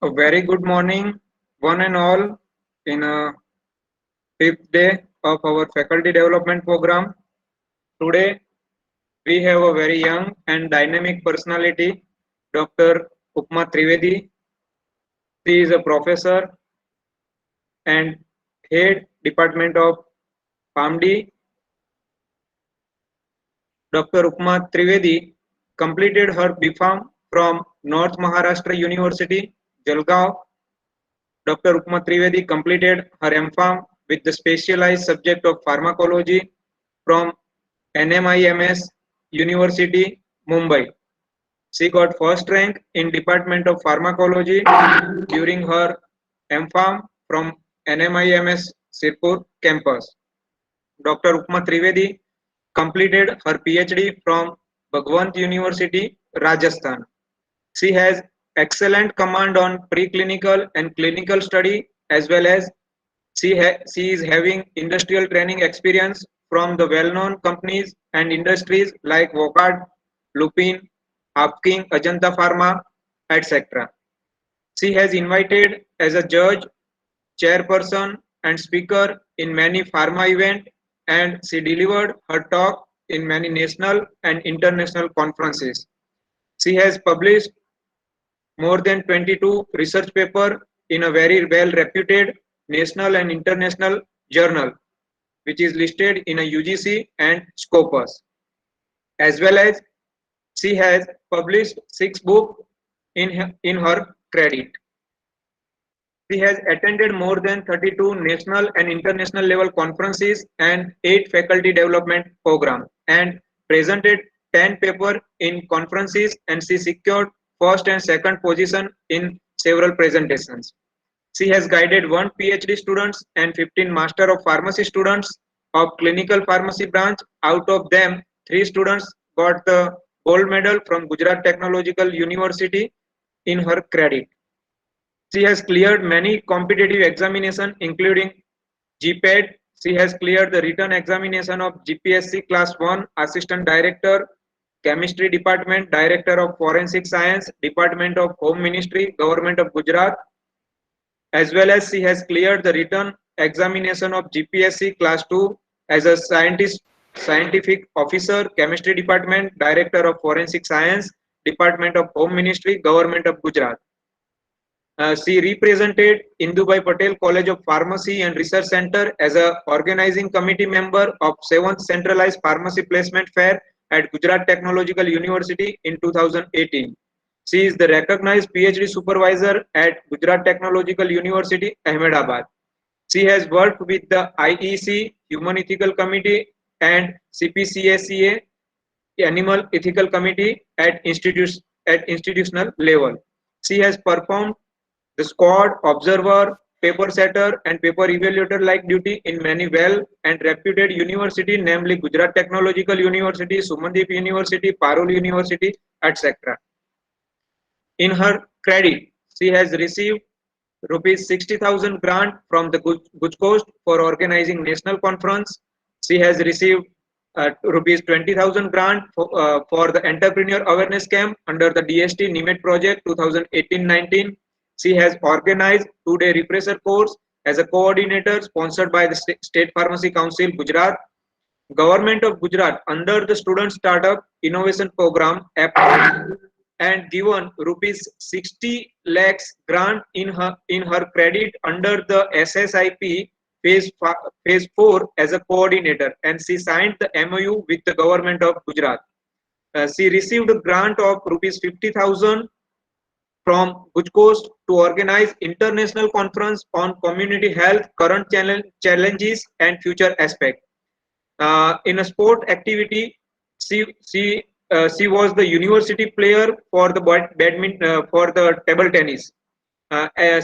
A very good morning, one and all, in a fifth day of our faculty development program. Today, we have a very young and dynamic personality, Dr. Upma Trivedi. She is a professor and head department of PharmD. Dr. Upma Trivedi completed her B.Pharm from North Maharashtra University, Jalgaon. Dr. Upma Trivedi completed her M.Pharm with the specialized subject of pharmacology from NMIMS University, Mumbai. She got first rank in Department of Pharmacology during her M.Pharm from NMIMS Sirpur campus. Dr. Upma Trivedi completed her PhD from Bhagwant University, Rajasthan. She has excellent command on preclinical and clinical study as well as she is having industrial training experience from the well-known companies and industries like Wockhardt, Lupin, Hapking, Ajanta Pharma, etc. She has invited as a judge, chairperson, and speaker in many pharma events, and she delivered her talk in many national and international conferences. She has published more than 22 research papers in a very well reputed national and international journal, which is listed in a UGC and Scopus. As well as she has published 6 books in her credit. She has attended more than 32 national and international level conferences and 8 faculty development programs and presented 10 papers in conferences, and she secured first and second position in several presentations. She has guided 1 PhD students and 15 Master of Pharmacy students of clinical pharmacy branch. Out of them, 3 students got the gold medal from Gujarat Technological University in her credit. She has cleared many competitive examinations including GPAD. She has cleared the written examination of GPSC Class 1 Assistant Director, Chemistry Department, Director of Forensic Science, Department of Home Ministry, Government of Gujarat, as well as she has cleared the written examination of GPSC Class 2 as a scientific officer, Chemistry Department, Director of Forensic Science, Department of Home Ministry, Government of Gujarat. She represented Indubai Patel College of Pharmacy and Research Center as a organizing committee member of 7th Centralized Pharmacy Placement Fair at Gujarat Technological University in 2018. She is the recognized PhD supervisor at Gujarat Technological University, Ahmedabad. She has worked with the IEC, Human Ethical Committee, and CPCSCA, Animal Ethical Committee at institutional level. She has performed the squad, observer, paper setter, and paper evaluator like duty in many well and reputed universities, namely Gujarat Technological University, Sumandeep University, Parul University, etc. In her credit, she has received rupees 60,000 grant from the Guj Coast for organizing national conference. She has received rupees 20,000 grant for the entrepreneur awareness camp under the DST NIMET project 2018-19. She has organized 2-day refresher course as a coordinator sponsored by the State Pharmacy Council, Gujarat. Government of Gujarat under the Student Startup Innovation Program approved and given rupees 60 lakhs grant in her credit under the SSIP phase 4 as a coordinator, and she signed the MOU with the government of Gujarat. She received a grant of rupees 50,000 from Guj Coast to organize international conference on community health, current challenges and future aspects. In a sport activity, she was the university player for the badminton for the table tennis.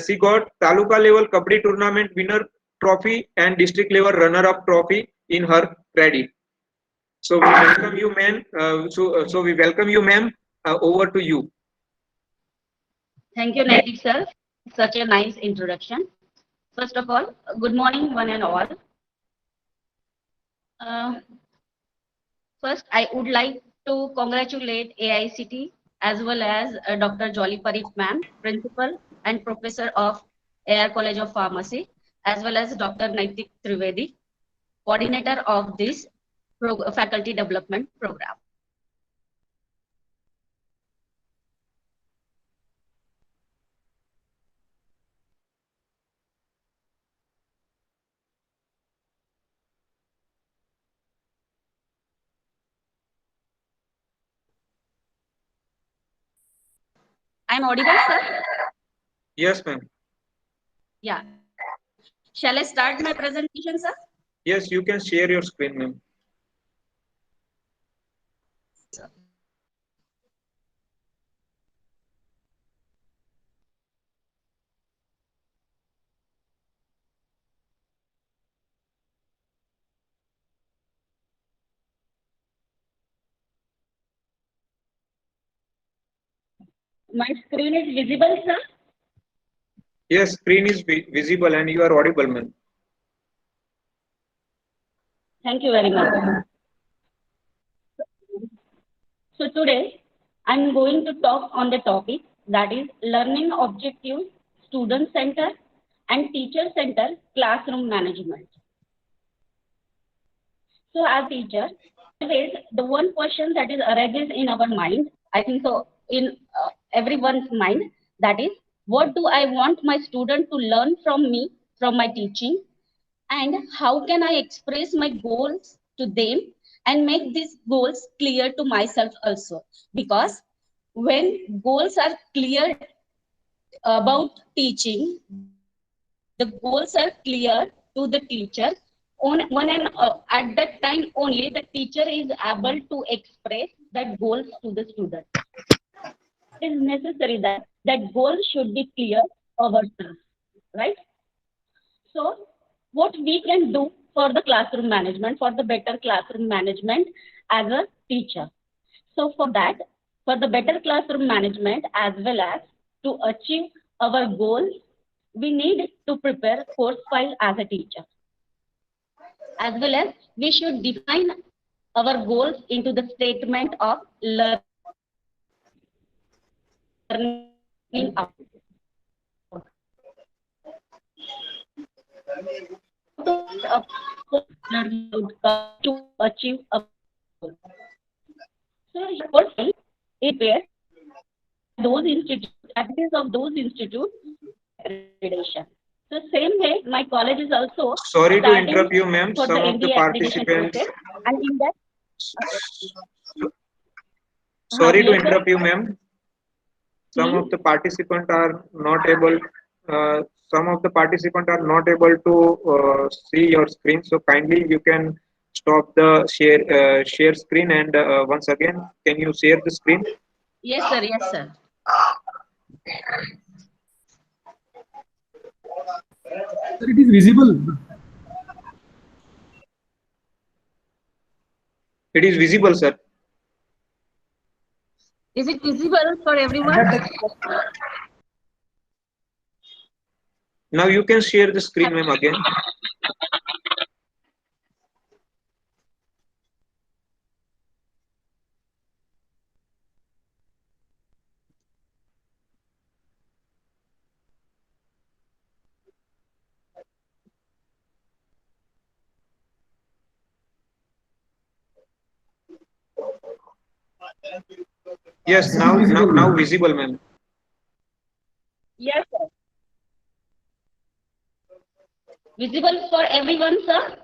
She got taluka level kabaddi tournament winner trophy and district level runner up trophy in her credit. So we welcome you, ma'am. So we welcome you, ma'am. Over to you. Thank you, Naitik sir. Such a nice introduction. First of all, good morning, one and all. Uh, First, I would like to congratulate AICT as well as Dr. Jolly Parikh ma'am, Principal and Professor of AR College of Pharmacy, as well as Dr. Naitik Trivedi, Coordinator of this Faculty Development Program. I'm audible, sir? Yes, ma'am. Yeah. Shall I start my presentation, sir? Yes, you can share your screen, ma'am. My screen is visible, sir? Yes, screen is visible and you are audible, ma'am. Thank you very much. So today, I'm going to talk on the topic that is learning objectives, student center and teacher center classroom management. So as teacher, always the one question that is arises in our mind, I think so in everyone's mind, that is, what do I want my student to learn from me, from my teaching, and how can I express my goals to them and make these goals clear to myself also? Because when goals are clear about teaching, the goals are clear to the teacher. At that time only the teacher is able to express that goals to the student. It is necessary that that goal should be clear ourselves, right? So, what we can do for the classroom management, for the better classroom management as a teacher. So, for that, for the better classroom management as well as to achieve our goals, we need to prepare course file as a teacher. As well as we should define our goals into the statement of learning outcome. To achieve a goal. So course file is where those institutes, activities of those institutes accreditation. So same way, my college is also Sorry to starting interrupt you, ma'am. for the Some of the MBA accreditation participants. process, and in that, Sorry to yes, sir. interrupt you, ma'am. Some of the participants are not able. Uh, some of the participants are not able to see your screen. So kindly, you can stop the share screen, and once again, can you share the screen? Yes, sir. Yes, sir. Sir, it is visible. It is visible, sir. Is it visible for everyone? Now you can share the screen, ma'am, again. Yes, now visible, ma'am. Yes, sir. Visible for everyone, sir?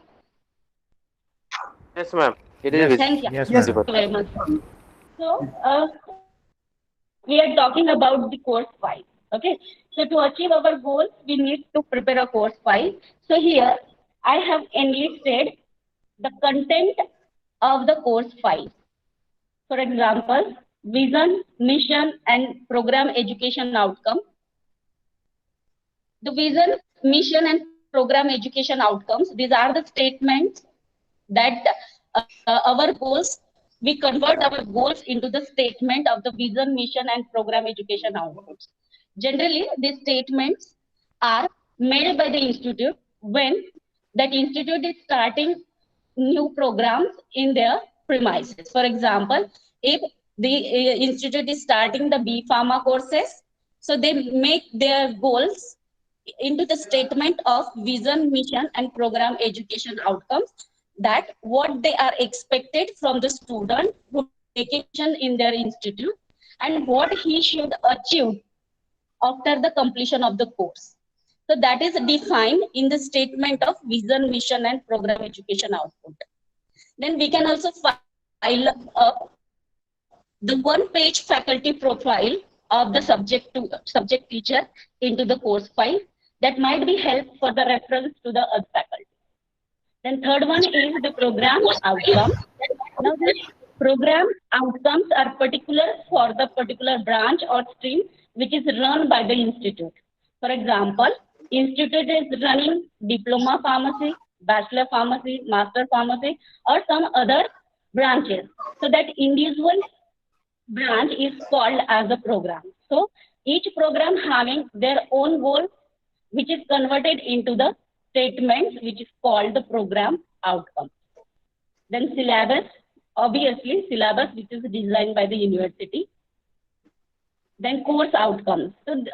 Yes, ma'am. It Yes. is Thank you. Yes, Thank visible. you very much. So, we are talking about the course file. Okay. So, to achieve our goals, we need to prepare a course file. So, here I have enlisted the content of the course file. For example, vision, mission, and program education outcome. The vision, mission, and program education outcomes, these are the statements that our goals, we convert our goals into the statement of the vision, mission, and program education outcomes. Generally, these statements are made by the institute when that institute is starting new programs in their premises. For example, if the institute is starting the B Pharma courses. So they make their goals into the statement of vision, mission, and program education outcomes, that what they are expected from the student who taking in their institute and what he should achieve after the completion of the course. So that is defined in the statement of vision, mission, and program education output. Then we can also file up the one-page faculty profile of the subject teacher into the course file. That might be help for the reference to the other faculty. Then third one is the program outcomes. Now the program outcomes are particular for the particular branch or stream which is run by the institute. For example, institute is running diploma pharmacy, bachelor pharmacy, master pharmacy, or some other branches. So that individual branch is called as a program. So each program having their own goal, which is converted into the statements, which is called the program outcome. Then syllabus, obviously syllabus, which is designed by the university. Then course outcomes. So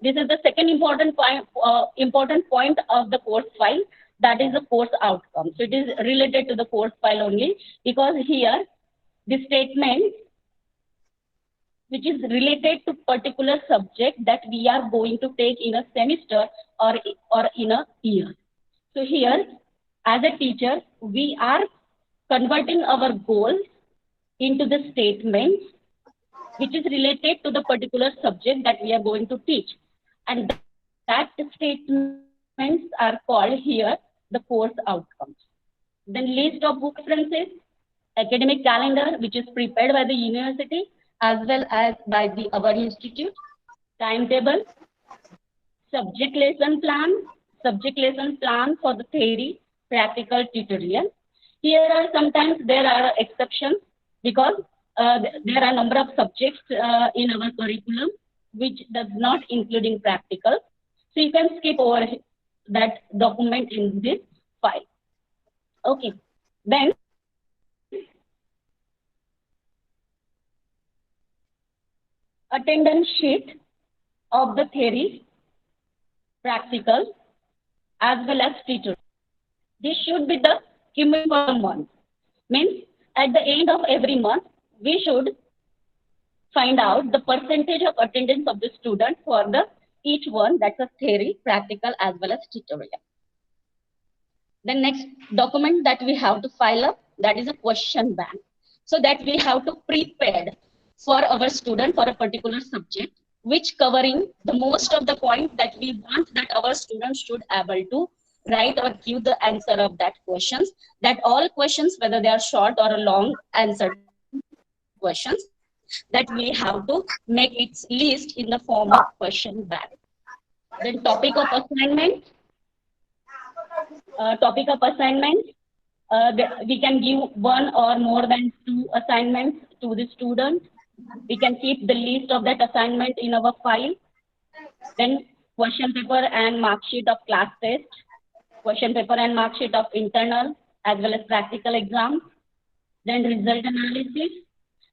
this is the second important point of the course file, that is the course outcome. So it is related to the course file only, because here the statement which is related to particular subject that we are going to take in a semester or in a year. So here, as a teacher, we are converting our goals into the statements which is related to the particular subject that we are going to teach. And that statements are called here the course outcomes. Then list of book references, academic calendar, which is prepared by the university as well as by our institute, timetable, subject lesson plan for the theory, practical, tutorial. Here are sometimes there are exceptions because there are number of subjects in our curriculum which does not including practical. So you can skip over that document in this file. Okay, then attendance sheet of the theory, practical, as well as tutorial. This should be the cumulative month. Means at the end of every month, we should find out the percentage of attendance of the student for the each one, that's a theory, practical, as well as tutorial. The next document that we have to file up, that is a question bank. So that we have to prepare for our student for a particular subject, which covering the most of the point that we want that our students should able to write or give the answer of that questions, that all questions, whether they are short or a long answer questions, that we have to make its list in the form of question bank. Then topic of assignment. We can give one or more than 2 assignments to the student. We can keep the list of that assignment in our file. Then question paper and mark sheet of class test, question paper and mark sheet of internal as well as practical exams. Then result analysis.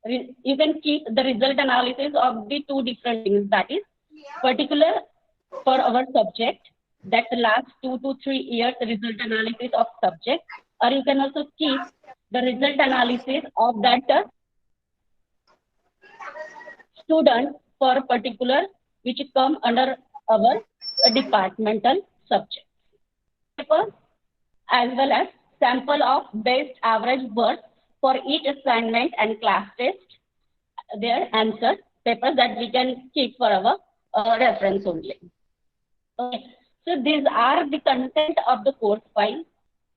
You can keep the result analysis of the 2 different things, that is particular for our subject, that the last 2 to 3 years result analysis of subject, or you can also keep the result analysis of that student for a particular which come under our departmental subject. As well as sample of best average words for each assignment and class test, their answer papers that we can keep for our reference only. Okay. So these are the content of the course file.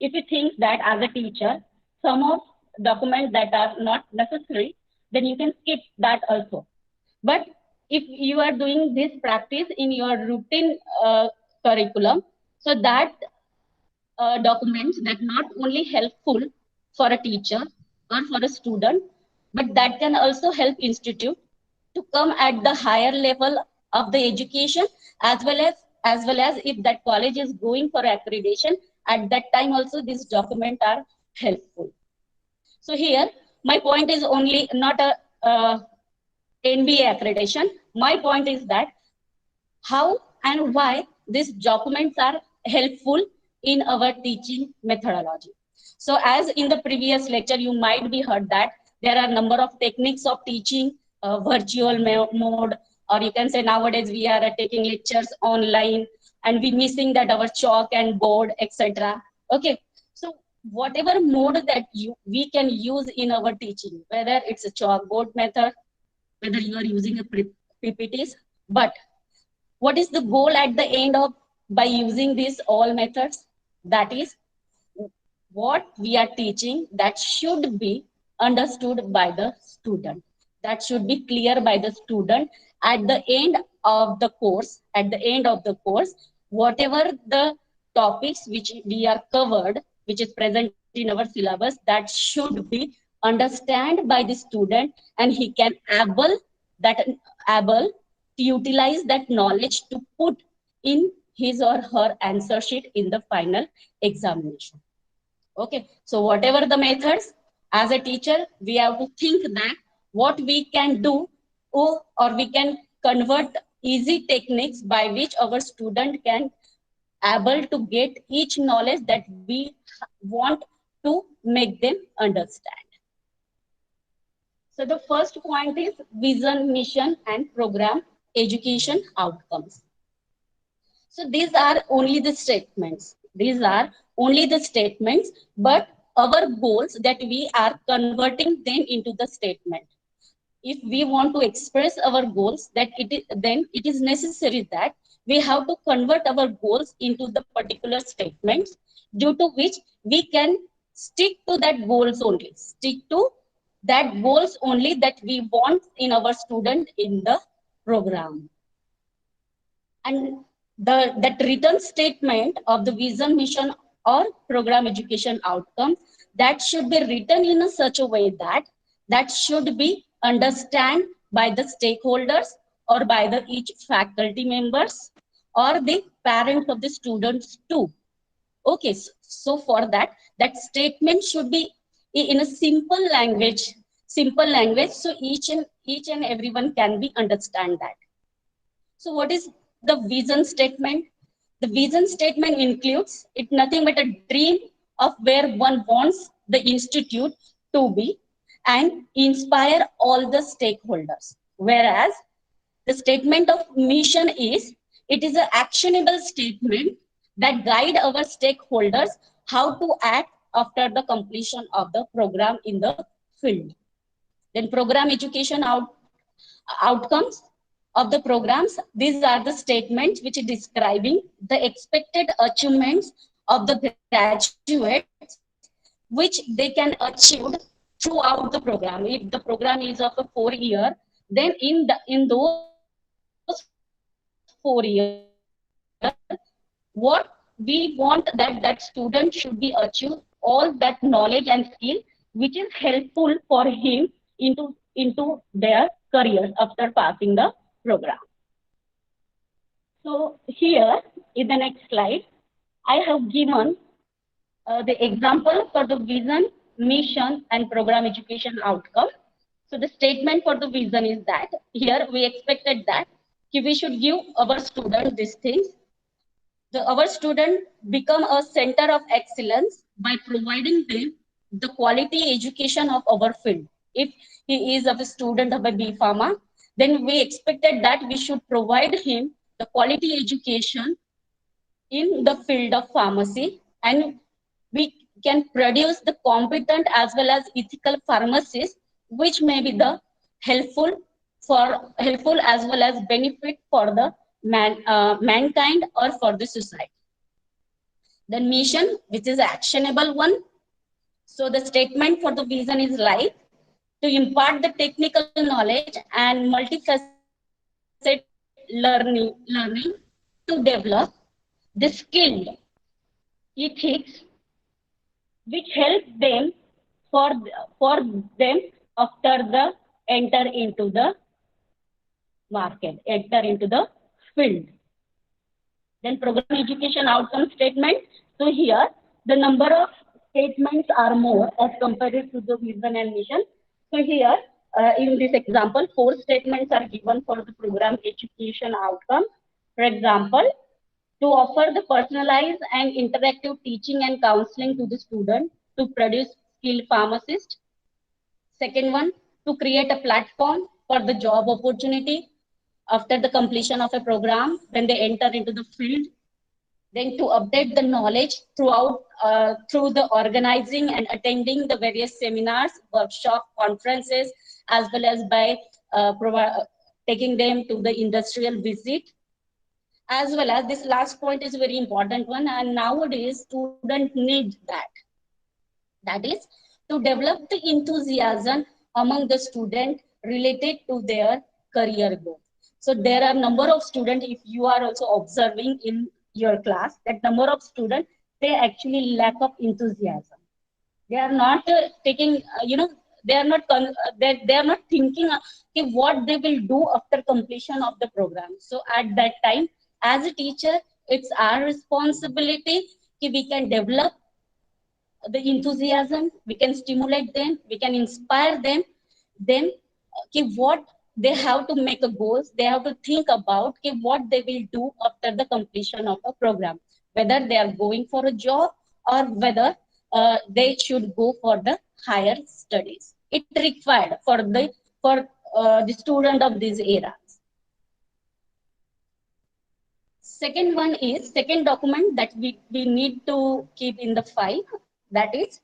If you think that as a teacher, some of documents that are not necessary, then you can skip that also. But if you are doing this practice in your routine curriculum, so that documents that not only helpful for a teacher or for a student, but that can also help institute to come at the higher level of the education, as well as if that college is going for accreditation, at that time also these documents are helpful. So here my point is only not NBA accreditation. My point is that how and why these documents are helpful in our teaching methodology. So as in the previous lecture, you might be heard that there are a number of techniques of teaching, virtual mode, or you can say nowadays we are taking lectures online and we missing that our chalk and board, etc. Okay, so whatever mode that we can use in our teaching, whether it's a chalkboard method, whether you are using a PPTs, but what is the goal at the end of by using these all methods? That is what we are teaching that should be understood by the student. That should be clear by the student at the end of the course. At the end of the course, whatever the topics which we are covered, which is present in our syllabus, that should be understand by the student, and he can able to utilize that knowledge to put in his or her answer sheet in the final examination. Okay, so whatever the methods, as a teacher, we have to think that what we can do, or we can convert easy techniques by which our student can able to get each knowledge that we want to make them understand. So the first point is vision, mission, and program education outcomes. So these are only the statements. These are only the statements, but our goals that we are converting them into the statement. If we want to express our goals, then it is necessary that we have to convert our goals into the particular statements, due to which we can stick to that goals only, that we want in our student in the program. And that written statement of the vision, mission, or program education outcome, that should be written in a such a way that should be understand by the stakeholders, or by the each faculty members, or the parents of the students too. Okay, so for that statement should be in a simple language, so each and everyone can be understand that. So what is the vision statement? The vision statement includes it nothing but a dream of where one wants the institute to be and inspire all the stakeholders. Whereas the statement of mission it is an actionable statement that guide our stakeholders how to act after the completion of the program in the field. Then program education outcomes of the programs. These are the statements which are describing the expected achievements of the graduates, which they can achieve throughout the program. If the program is of a 4 year, then in those 4 years, what we want that student should be achieve all that knowledge and skill which is helpful for him into their careers after passing the program. So here in the next slide, I have given the example for the vision, mission, and program education outcome. So the statement for the vision is that here we expected that we should give our students these things. Our student become a center of excellence by providing them the quality education of our field. If he is a student of a B Pharma, then we expected that we should provide him the quality education in the field of pharmacy, and we can produce the competent as well as ethical pharmacists, which may be the helpful as well as benefit for the mankind or for the society. The mission, which is actionable one. So the statement for the vision is like to impart the technical knowledge and multifaceted learning to develop the skilled ethics which help them for them after the enter into the market, enter into the field. Then program education outcome statement. So here the number of statements are more as compared to the vision and mission. So here In this example, 4 statements are given for the program education outcome. For example, to offer the personalized and interactive teaching and counseling to the student to produce skilled pharmacist. Second one, to create a platform for the job opportunity after the completion of a program when they enter into the field. Then to update the knowledge through the organizing and attending the various seminars, workshop, conferences, as well as by taking them to the industrial visit. As well as this last point is a very important one, and nowadays students need that. That is to develop the enthusiasm among the student related to their career goal. So there are number of students, if you are also observing in your class, that number of students, they actually lack of enthusiasm. They are not taking, they are not they are not thinking what they will do after completion of the program. So at that time, as a teacher, it's our responsibility we can develop the enthusiasm, we can stimulate them, we can inspire them what they have to make a goals, they have to think about what they will do after the completion of a program, whether they are going for a job or whether they should go for the higher studies. It required for the student of this era. Second one is second document that we need to keep in the file, that is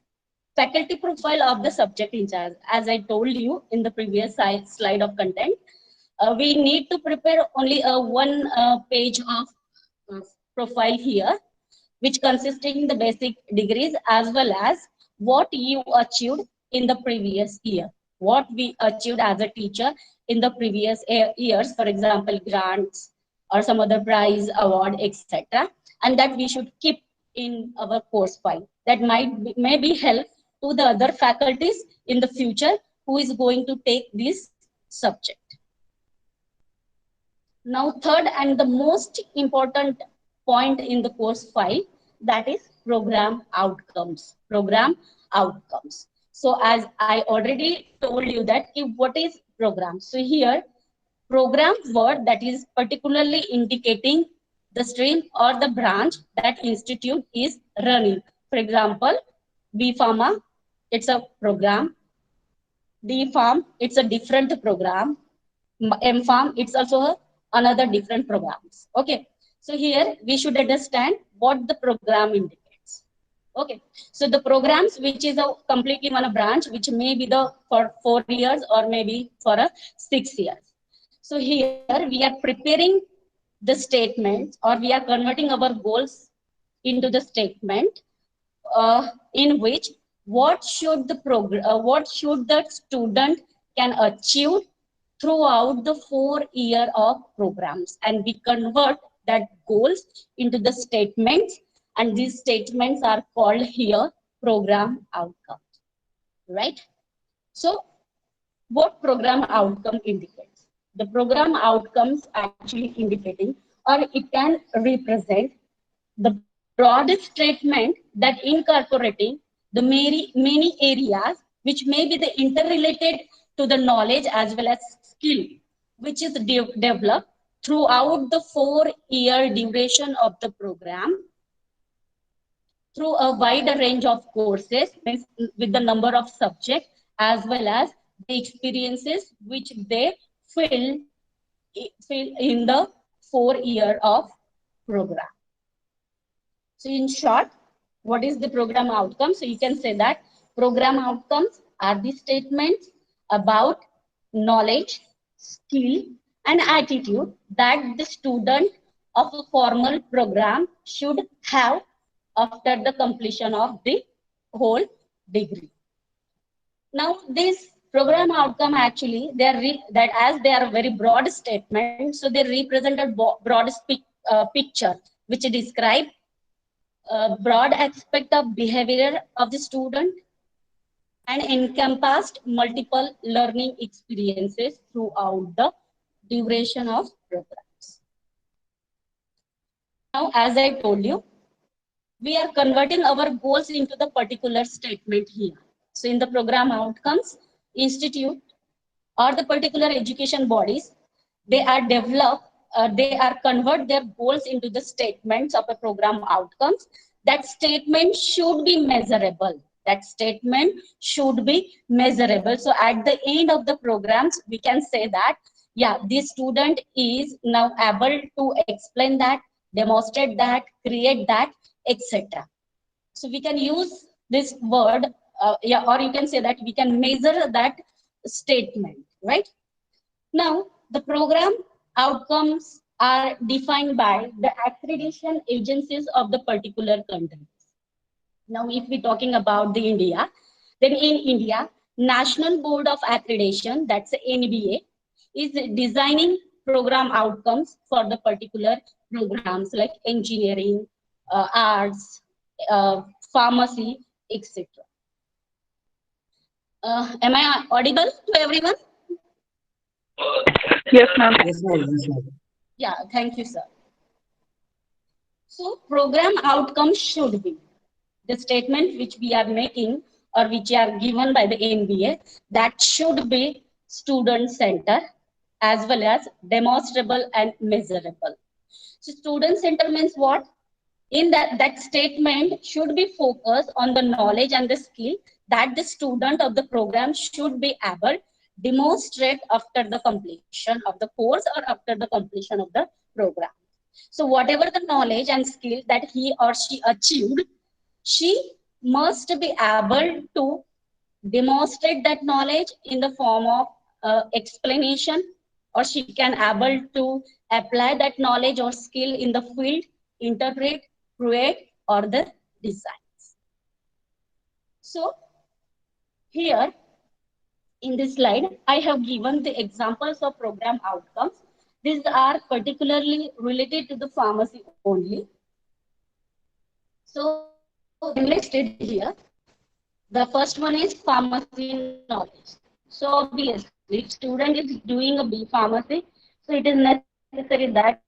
faculty profile of the subject in charge. As I told you in the previous slide of content, we need to prepare only one page of profile here, which consisting the basic degrees as well as what you achieved in the previous year, what we achieved as a teacher in the previous years, for example, grants or some other prize, award, etc. And that we should keep in our course file. That may be help to the other faculties in the future who is going to take this subject. Now, third and the most important point in the course file, that is program outcomes. Program outcomes. So as I already told you that what is program. So here, program word that is particularly indicating the stream or the branch that institute is running. For example, B Pharma, it's a program. D Farm, it's a different program. M Farm, it's also another different programs. Okay, so here we should understand what the program indicates. Okay, so the programs which is a completely on a branch, which may be the for 4 years or maybe for a 6 years. So here we are preparing the statements, or we are converting our goals into the statement in which what should the student can achieve throughout the 4 year of programs, and we convert that goals into the statements, and these statements are called here program outcomes, right? So what program outcome indicates? The program outcomes actually indicating, or it can represent the broadest statement that incorporating the many areas which may be the interrelated to the knowledge as well as skill, which is developed throughout the 4 year duration of the program through a wider range of courses with the number of subjects as well as the experiences which they fill in the 4 year of program. So in short, what is the program outcome? So you can say that program outcomes are the statements about knowledge, skill, and attitude that the student of a formal program should have after the completion of the whole degree. Now, this program outcome actually, that as they are a very broad statement, so they represent a broad picture which describe a broad aspect of behavior of the student and encompassed multiple learning experiences throughout the duration of programs. Now, as I told you, we are converting our goals into the particular statement here. So in the program outcomes, institute or the particular education bodies, they are they are convert their goals into the statements of a program outcomes. That statement should be measurable. That statement should be measurable. So at the end of the programs, we can say that, yeah, this student is now able to explain that, demonstrate that, create that, etc. So we can use this word, yeah, or you can say that we can measure that statement, right? Now, the program outcomes are defined by the accreditation agencies of the particular country. Now, if we're talking about the India, then in India, National Board of Accreditation, that's NBA, is designing program outcomes for the particular programs like engineering, arts, pharmacy, etc. Am I audible to everyone? Yes, ma'am. Yes, ma'am. Yes, ma'am. Yeah, thank you, sir. So program outcomes should be the statement which we are making or which are given by the NBA, that should be student center as well as demonstrable and measurable. So student center means what? In that statement should be focused on the knowledge and the skill that the student of the program should be able demonstrate after the completion of the course or after the completion of the program. So whatever the knowledge and skill that he or she achieved, she must be able to demonstrate that knowledge in the form of explanation, or she can able to apply that knowledge or skill in the field, interpret, create, or the designs. So here in this slide, I have given the examples of program outcomes. These are particularly related to the pharmacy only. So they are listed here. The first one is pharmacy knowledge. So obviously, if student is doing a B pharmacy, so it is necessary that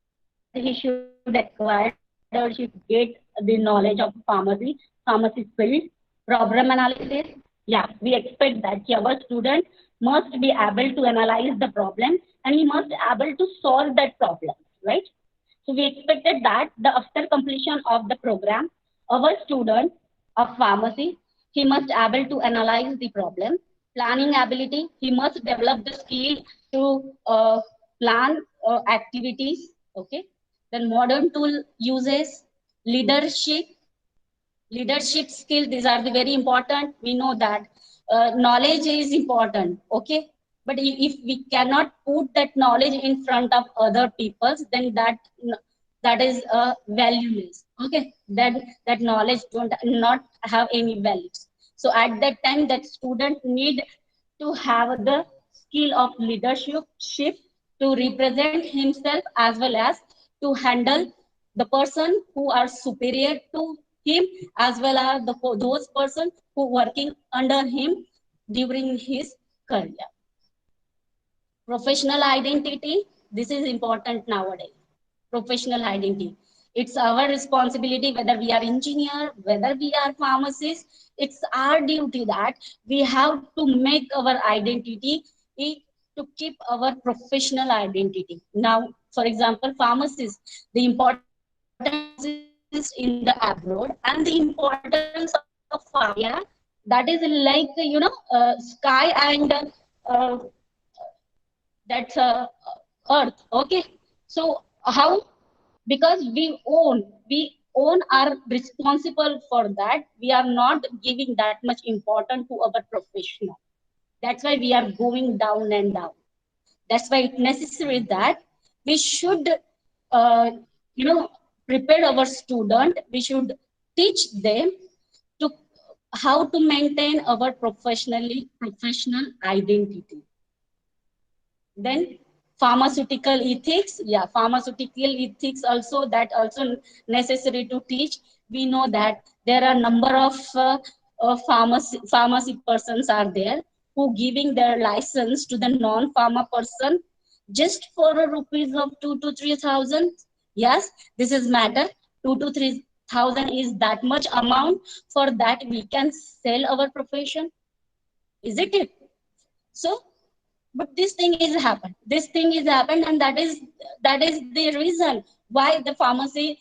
he should acquire or should get the knowledge of pharmacy, pharmacy field, problem analysis. Yeah, we expect that our student must be able to analyze the problem and he must able to solve that problem, right? So we expected that after completion of the program, our student of pharmacy, he must able to analyze the problem. Planning ability, he must develop the skill to plan activities. Okay. Then modern tool uses, leadership, leadership skill. These are the very important. We know that knowledge is important. Okay. But if we cannot put that knowledge in front of other peoples, then that is valueless. Okay, that knowledge don't not have any values. So at that time, that student need to have the skill of leadership to represent himself as well as to handle the person who are superior to him, as well as those person who working under him during his career. Professional identity, this is important nowadays. Professional identity, it's our responsibility, whether we are engineer, whether we are pharmacists, it's our duty that we have to make our identity to keep our professional identity. Now, for example, pharmacists, the importance of pharmacist in the abroad and the importance of pharmacia, that is like, sky and that's earth. Okay, so how? Because we own are responsible for that, we are not giving that much importance to our professional. That's why we are going down and down. That's why it's necessary that we should uh, you know prepare our student, we should teach them to how to maintain our professional identity. Then pharmaceutical ethics, yeah, pharmaceutical ethics also, that also necessary to teach. We know that there are number of pharmacy persons are there who giving their license to the non-pharma person just for a rupees of 2 to 3 thousand. Yes, this is matter. 2 to 3 thousand is that much amount. For that we can sell our profession, isn't it? So But this thing is happened. This thing is happened, and that is the reason why the pharmacy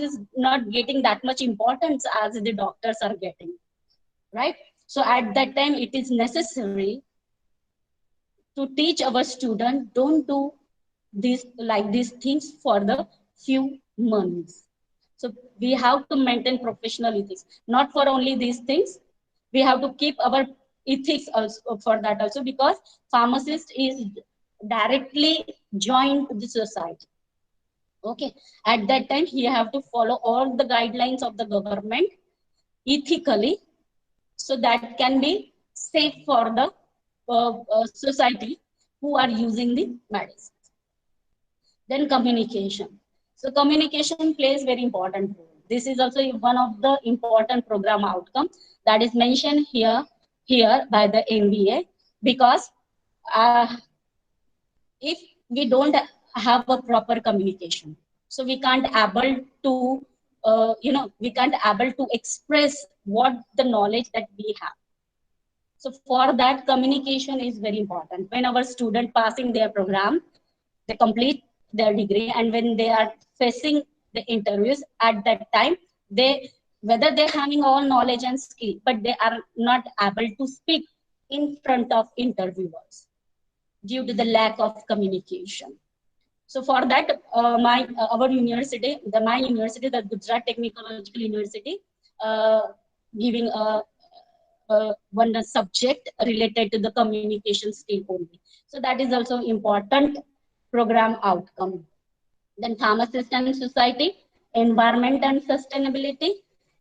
is not getting that much importance as the doctors are getting, right? So at that time, it is necessary to teach our student, don't do this like these things for the few months. So we have to maintain professional ethics, not for only these things. We have to keep our ethics also for that also, because pharmacist is directly joined to the society. Okay, at that time he have to follow all the guidelines of the government ethically, so that can be safe for the society who are using the medicine. Then communication. So communication plays very important role. This is also one of the important program outcome that is mentioned here by the MBA, because uh, if we don't have a proper communication, so we can't able to we can't able to express what the knowledge that we have. So for that, communication is very important. When our student passing their program, they complete their degree, and when they are facing the interviews, at that time, they, whether they're having all knowledge and skill, but they are not able to speak in front of interviewers due to the lack of communication. So for that, our university, my university, the Gujarat Technological University, uh, giving one subject related to the communication skill only. So that is also important program outcome. Then pharmacist and society, environment and sustainability,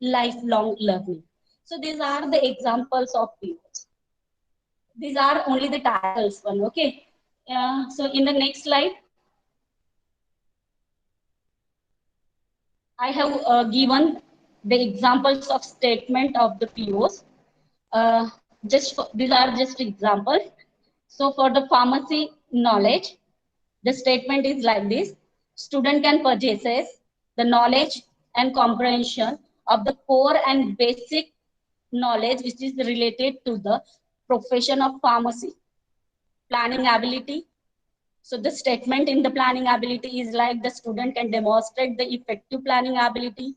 lifelong learning. So these are the examples of POs. These are only the titles one. Okay. So in the next slide, I have given the examples of statement of the POs. These are just examples. So for the pharmacy knowledge, the statement is like this: student can possess the knowledge and comprehension of the core and basic knowledge which is related to the profession of pharmacy, planning ability. So the statement in the planning ability is like the student can demonstrate the effective planning ability,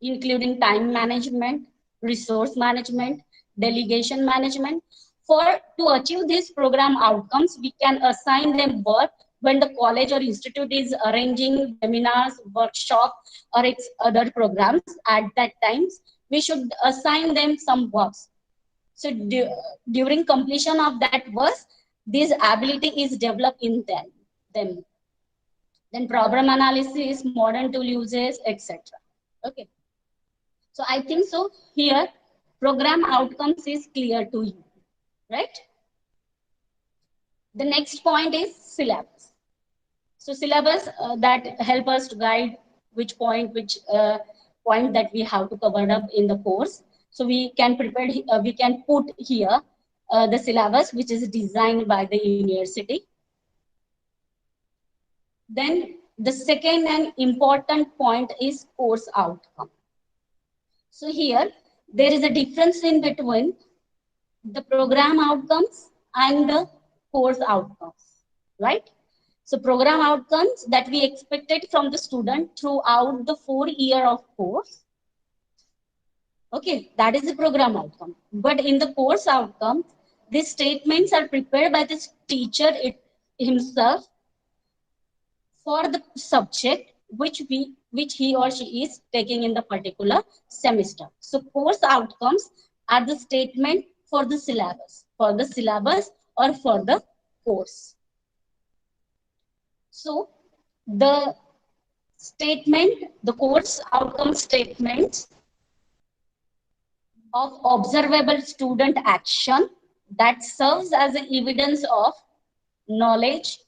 including time management, resource management, delegation management. For to achieve these program outcomes, we can assign them work when the college or institute is arranging seminars, workshop, or other programs. At that times, we should assign them some works. So during completion of that work, this ability is developed in them. Then problem analysis, modern tool uses, etc. Okay. So I think so here program outcomes is clear to you, right? The next point is syllabus. So syllabus that help us to guide which point that we have to cover up in the course. So we can prepare, we can put here the syllabus which is designed by the university. Then the second and important point is course outcome. So here there is a difference in between the program outcomes and the course outcomes, right? So program outcomes that we expected from the student throughout the 4 year of course. Okay, that is the program outcome. But in the course outcome, these statements are prepared by the teacher himself for the subject which he or she is taking in the particular semester. So course outcomes are the statement for the syllabus or for the course. So the the course outcome statements of observable student action that serves as evidence of knowledge,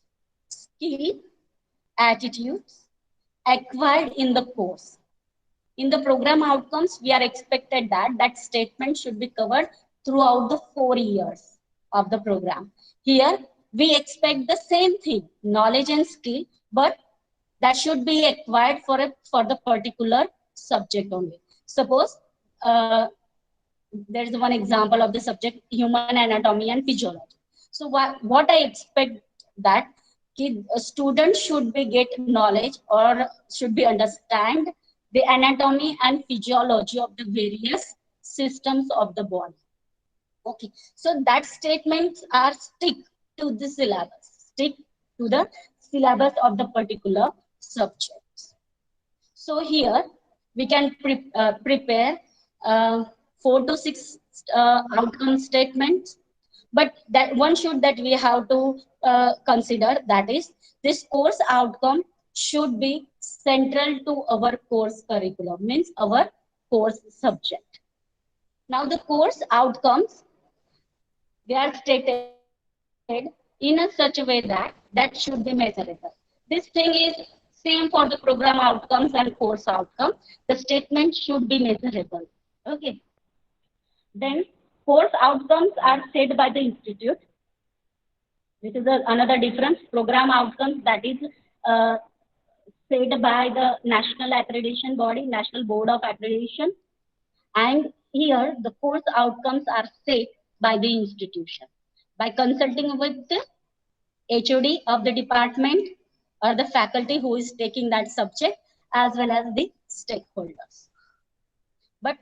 skill, attitudes acquired in the course. In the program outcomes, we are expected that statement should be covered throughout the 4 years of the program. Here, we expect the same thing, knowledge and skill, but that should be acquired for the particular subject only. Suppose there is one example of the subject human anatomy and physiology. So what I expect that a student should be get knowledge or should be understand the anatomy and physiology of the various systems of the body. Okay, so that statements are stick to the syllabus, stick to the syllabus of the particular subjects. So here we can prepare 4 to 6 outcome statements, but that one should that we have to consider, that is this course outcome should be central to our course curriculum, means our course subject. Now the course outcomes, they are stated in a such a way that that should be measurable. This thing is same for the program outcomes and course outcome. The statement should be measurable. Okay. Then course outcomes are set by the institute. This is another difference. Program outcomes, that is uh, set by the national accreditation body, National Board of Accreditation. And here the course outcomes are set by the institution by consulting with the HOD of the department or the faculty who is taking that subject, as well as the stakeholders. But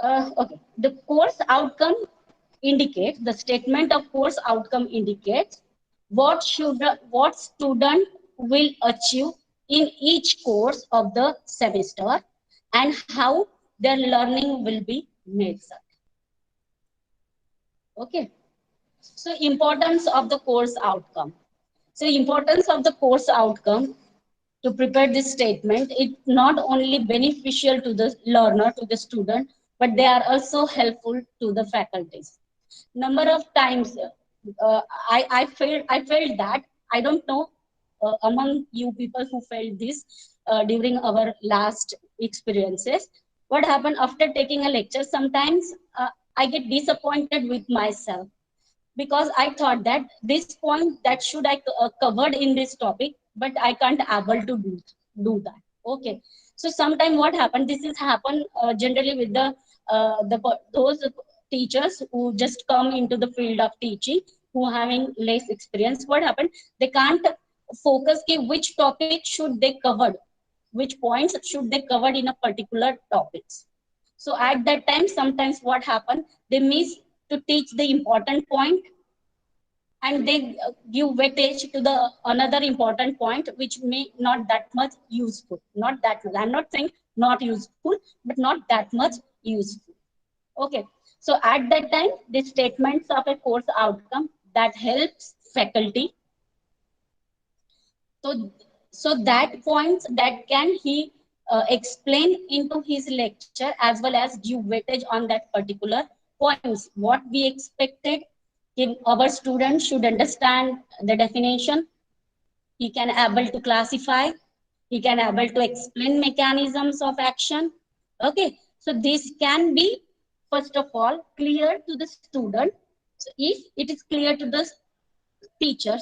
okay, the course outcome indicates, the statement of course outcome indicates what student will achieve in each course of the semester and how their learning will be measured. Okay, so importance of the course outcome. So importance of the course outcome, to prepare this statement, it's not only beneficial to the learner, to the student, but they are also helpful to the faculties. Number of times I felt that, I don't know among you people who felt this during our last experiences, what happened after taking a lecture, sometimes I get disappointed with myself, because I thought that this point that should I covered in this topic, but I can't able to do that. Okay, so sometime what happened? This is happen generally with those teachers who just come into the field of teaching, who having less experience. What happened? They can't focus ki which topic should they covered, which points should they covered in a particular topics. So at that time, sometimes what happened? They miss to teach the important point, and they give weightage to the another important point which may not that much useful, not that much, I'm not saying not useful, but not that much useful. Okay, so at that time the statements of a course outcome that helps faculty, so that points that can he explain into his lecture, as well as give weightage on that particular points what we expected. If our students should understand the definition, he can able to classify, he can able to explain mechanisms of action. Okay, so this can be first of all clear to the student. So if it is clear to the teacher,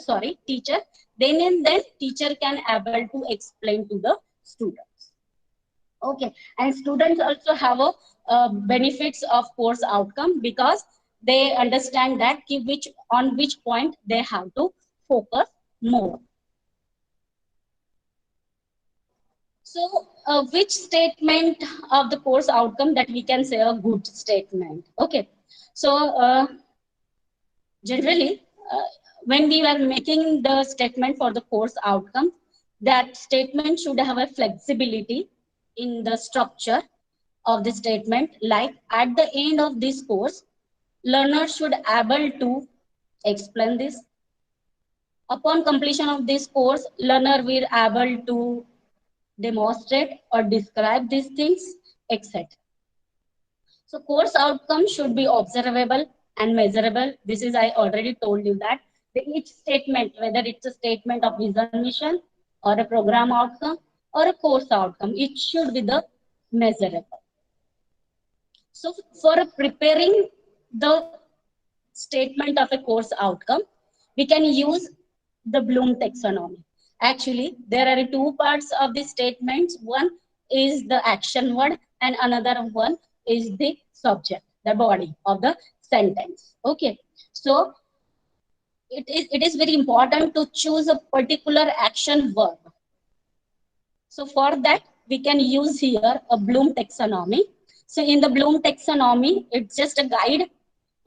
then and then teacher can able to explain to the students. Okay, and students also have a benefits of course outcome, because they understand that which on which point they have to focus more. So which statement of the course outcome that we can say a good statement? Okay, so generally when we are making the statement for the course outcome, that statement should have a flexibility in the structure of the statement, like at the end of this course learners should able to explain this. Upon completion of this course, learner will able to demonstrate or describe these things, etc. So course outcome should be observable and measurable. This is, I already told you that each statement, whether it's a statement of vision mission or a program outcome or a course outcome, it should be the measurable. So for preparing the statement of a course outcome, we can use the Bloom taxonomy. Actually, there are two parts of the statements. One is the action word and another one is the subject, the body of the sentence. Okay. So it is very important to choose a particular action verb. So for that, we can use here a Bloom taxonomy. So in the Bloom taxonomy, it's just a guide.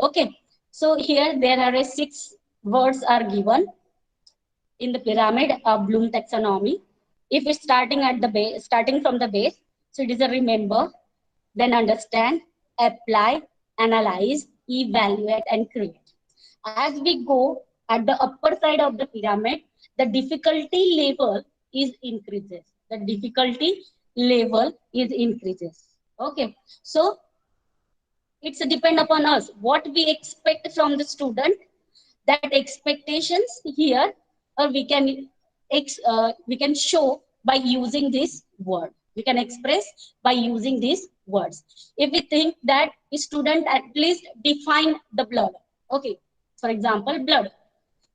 Okay. So here there are 6 words are given in the pyramid of Bloom taxonomy. If it's starting at the base, starting from the base, so it is a remember, then understand, apply, analyze, evaluate, and create. As we go at the upper side of the pyramid, the difficulty level is increases. The difficulty level is increases. Okay, so it's a depend upon us what we expect from the student. That expectations here, or we can show by using this word. We can express by using these words. If we think that a student at least define the blood, okay, for example, blood.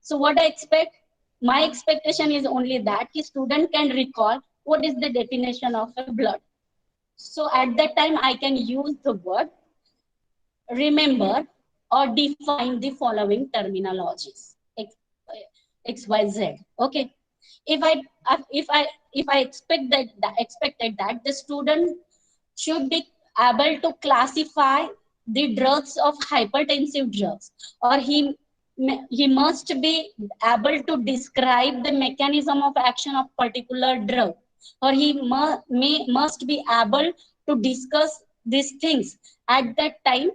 So what I expect, my expectation is only that the student can recall what is the definition of a blood. So at that time, I can use the word remember or define the following terminologies XYZ. Okay. If I if I if I expected that the student should be able to classify the drugs of hypertensive drugs, or he must be able to describe the mechanism of action of particular drug, or must be able to discuss these things. At that time,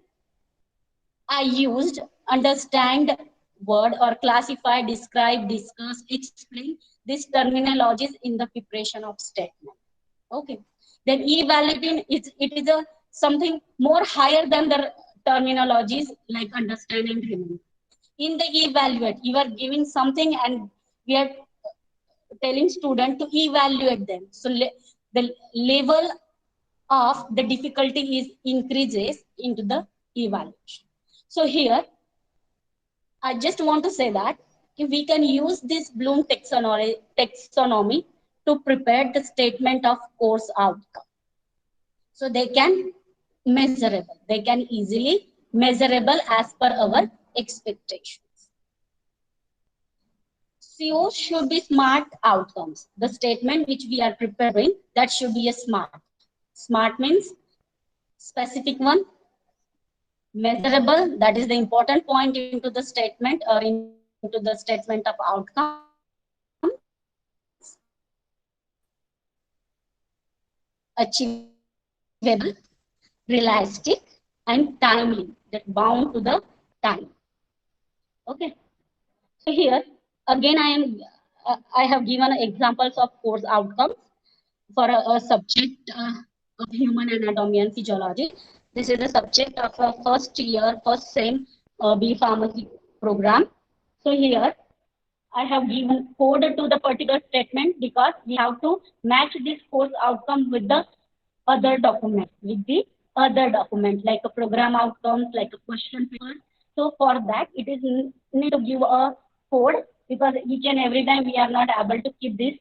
I used understand word or classify, describe, discuss, explain these terminologies in the preparation of statement. Okay. Then evaluating it is a something more higher than the terminologies like understand and remember. In the evaluate, you are giving something and we are telling student to evaluate them. So the level of the difficulty is increases into the evaluation. So here I just want to say that if we can use this Bloom taxonomy to prepare the statement of course outcome. So they can measurable. They can easily measurable as per our expectations. CO should be smart outcomes. The statement which we are preparing, that should be a smart. Smart means specific one, measurable, that is the important point into the statement or into the statement of outcome, achievable, realistic, and timely, that bound to the time. Okay. So here again I have given examples of course outcomes for a subject of human anatomy and physiology. This is a subject of a first year, first sem B pharmacy program. So here I have given code to the particular statement because we have to match this course outcome with the other document, like a program outcomes, like a question paper. So for that, it is need to give a code because each and every time we are not able to keep this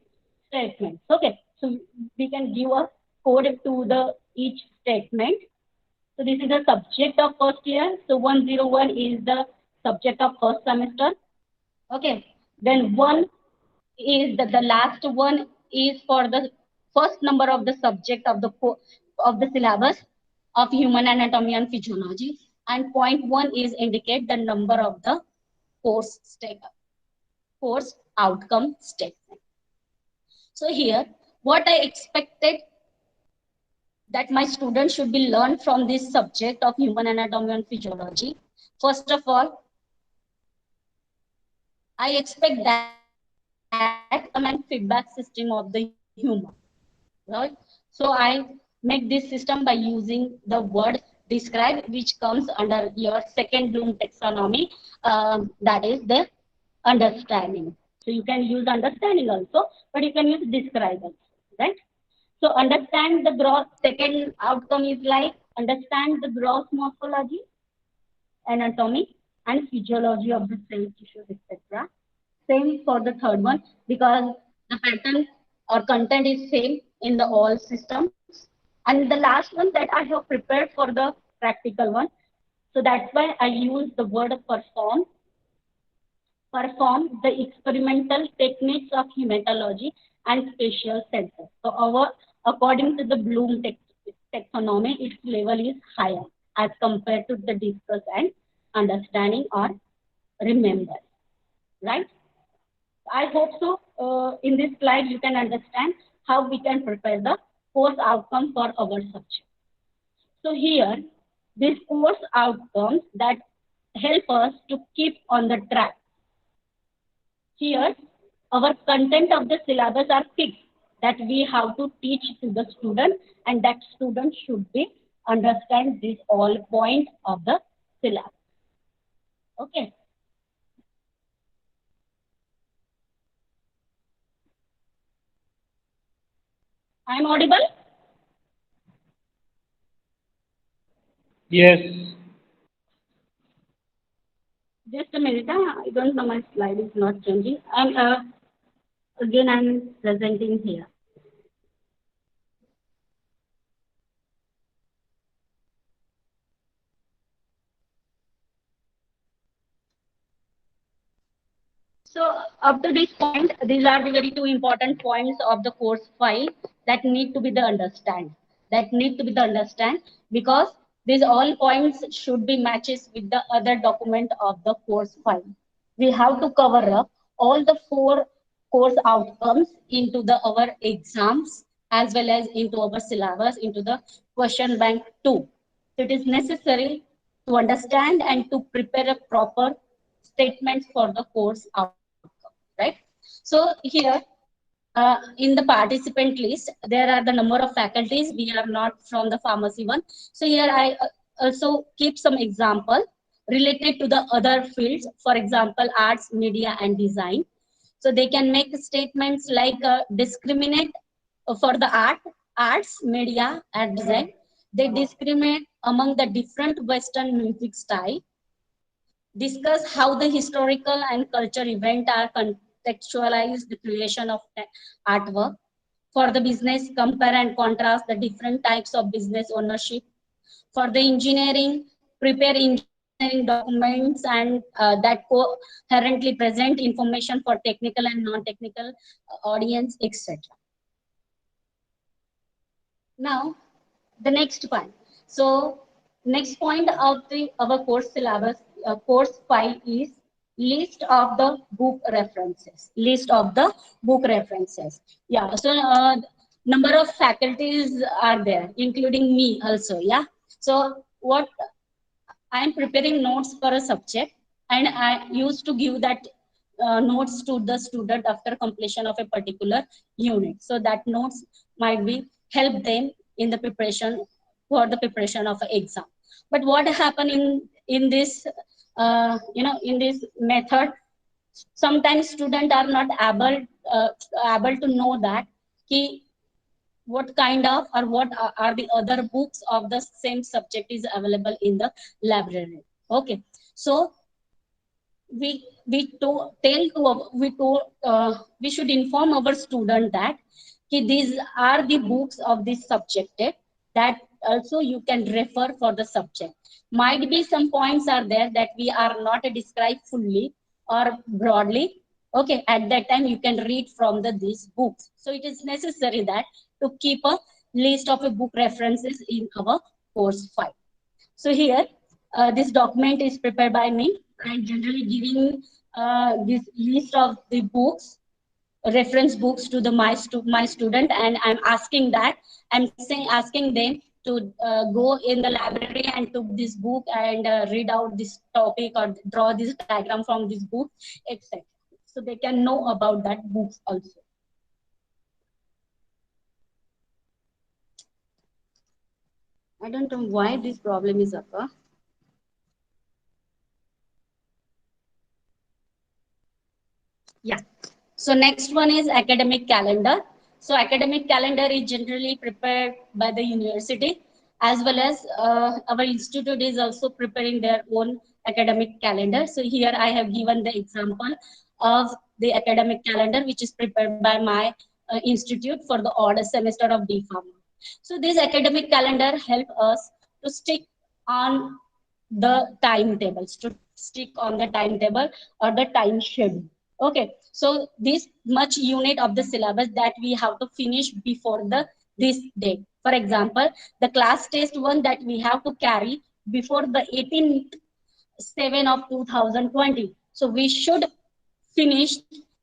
statement. Okay, so we can give a code to the each statement. So this is the subject of first year. So 101 is the subject of first semester. Okay, then one is the last one is for the first number of the subject of the syllabus of human anatomy and physiology, and point one is indicate the number of the course outcome statement. So here what I expected that my students should be learned from this subject of human anatomy and physiology. First of all, I expect that and feedback system of the human, right? So I make this system by using the word describe, which comes under your second Bloom taxonomy, that is the understanding. So you can use understanding also, but you can use describe also, right? So understand the gross, second outcome is like understand the gross morphology, anatomy, and physiology of the cell tissues, etc. Same for the third one because the pattern or content is same in the all systems. And the last one that I have prepared for the practical one. So that's why I use the word perform perform the experimental techniques of hematology and spatial sensors. So according to the Bloom taxonomy, its level is higher as compared to the discuss and understanding or remember, right? I hope so. In this slide, you can understand how we can prepare the course outcome for our subject. So here, these course outcomes that help us to keep on the track. Here, our content of the syllabus are fixed that we have to teach to the student, and that student should be understand these all points of the syllabus. Okay. I am audible? Yes. Just a minute. I don't know, my slide is not changing. I'm presenting here. So up to this point, these are the very two important points of the course file that need to be the understand. That need to be the understand because these all points should be matches with the other document of the course file. We have to cover up all the four course outcomes into the our exams as well as into our syllabus into the question bank too. So it is necessary to understand and to prepare a proper statements for the course outcome, right? So here in the participant list, there are the number of faculties. We are not from the pharmacy one. So here I also keep some example related to the other fields, for example, arts, media, and design. So they can make statements like discriminate for the arts, media, and design. They discriminate among the different Western music style, discuss how the historical and culture event are contextualized the creation of artwork. For the business, compare and contrast the different types of business ownership. For the engineering, prepare engineering documents and that coherently present information for technical and non-technical audience, etc. Now, the next point. So, next point of the our course syllabus, course file is list of the book references. List of the book references. Yeah. So, number of faculties are there, including me also. Yeah. So, what I am preparing notes for a subject, and I used to give that notes to the student after completion of a particular unit. So that notes might be help them in the preparation for the preparation of an exam. But what happened in this in this method? Sometimes students are not able to know that ki what kind of or what are the other books of the same subject is available in the library. Okay, so we should inform our student that these are the books of this subject that also you can refer for the subject. Might be some points are there that we are not described fully or broadly. Okay, at that time you can read from these books. So it is necessary that to keep a list of book references in our course file. So here, this document is prepared by me. I'm generally giving this list of the books, reference books to my student, and I'm asking that asking them to go in the library and took this book and read out this topic or draw this diagram from this book, etc. So they can know about that books also. I don't know why this problem is occur. Yeah. So next one is academic calendar. So academic calendar is generally prepared by the university as well as our institute is also preparing their own academic calendar. So here I have given the example of the academic calendar which is prepared by my institute for the order semester of D Pharma. So this academic calendar help us to stick on the timetables, to stick on the timetable or the time schedule. Okay, so this much unit of the syllabus that we have to finish before the this date. For example, the class test one that we have to carry before the 18th 7 of 2020. So we should finish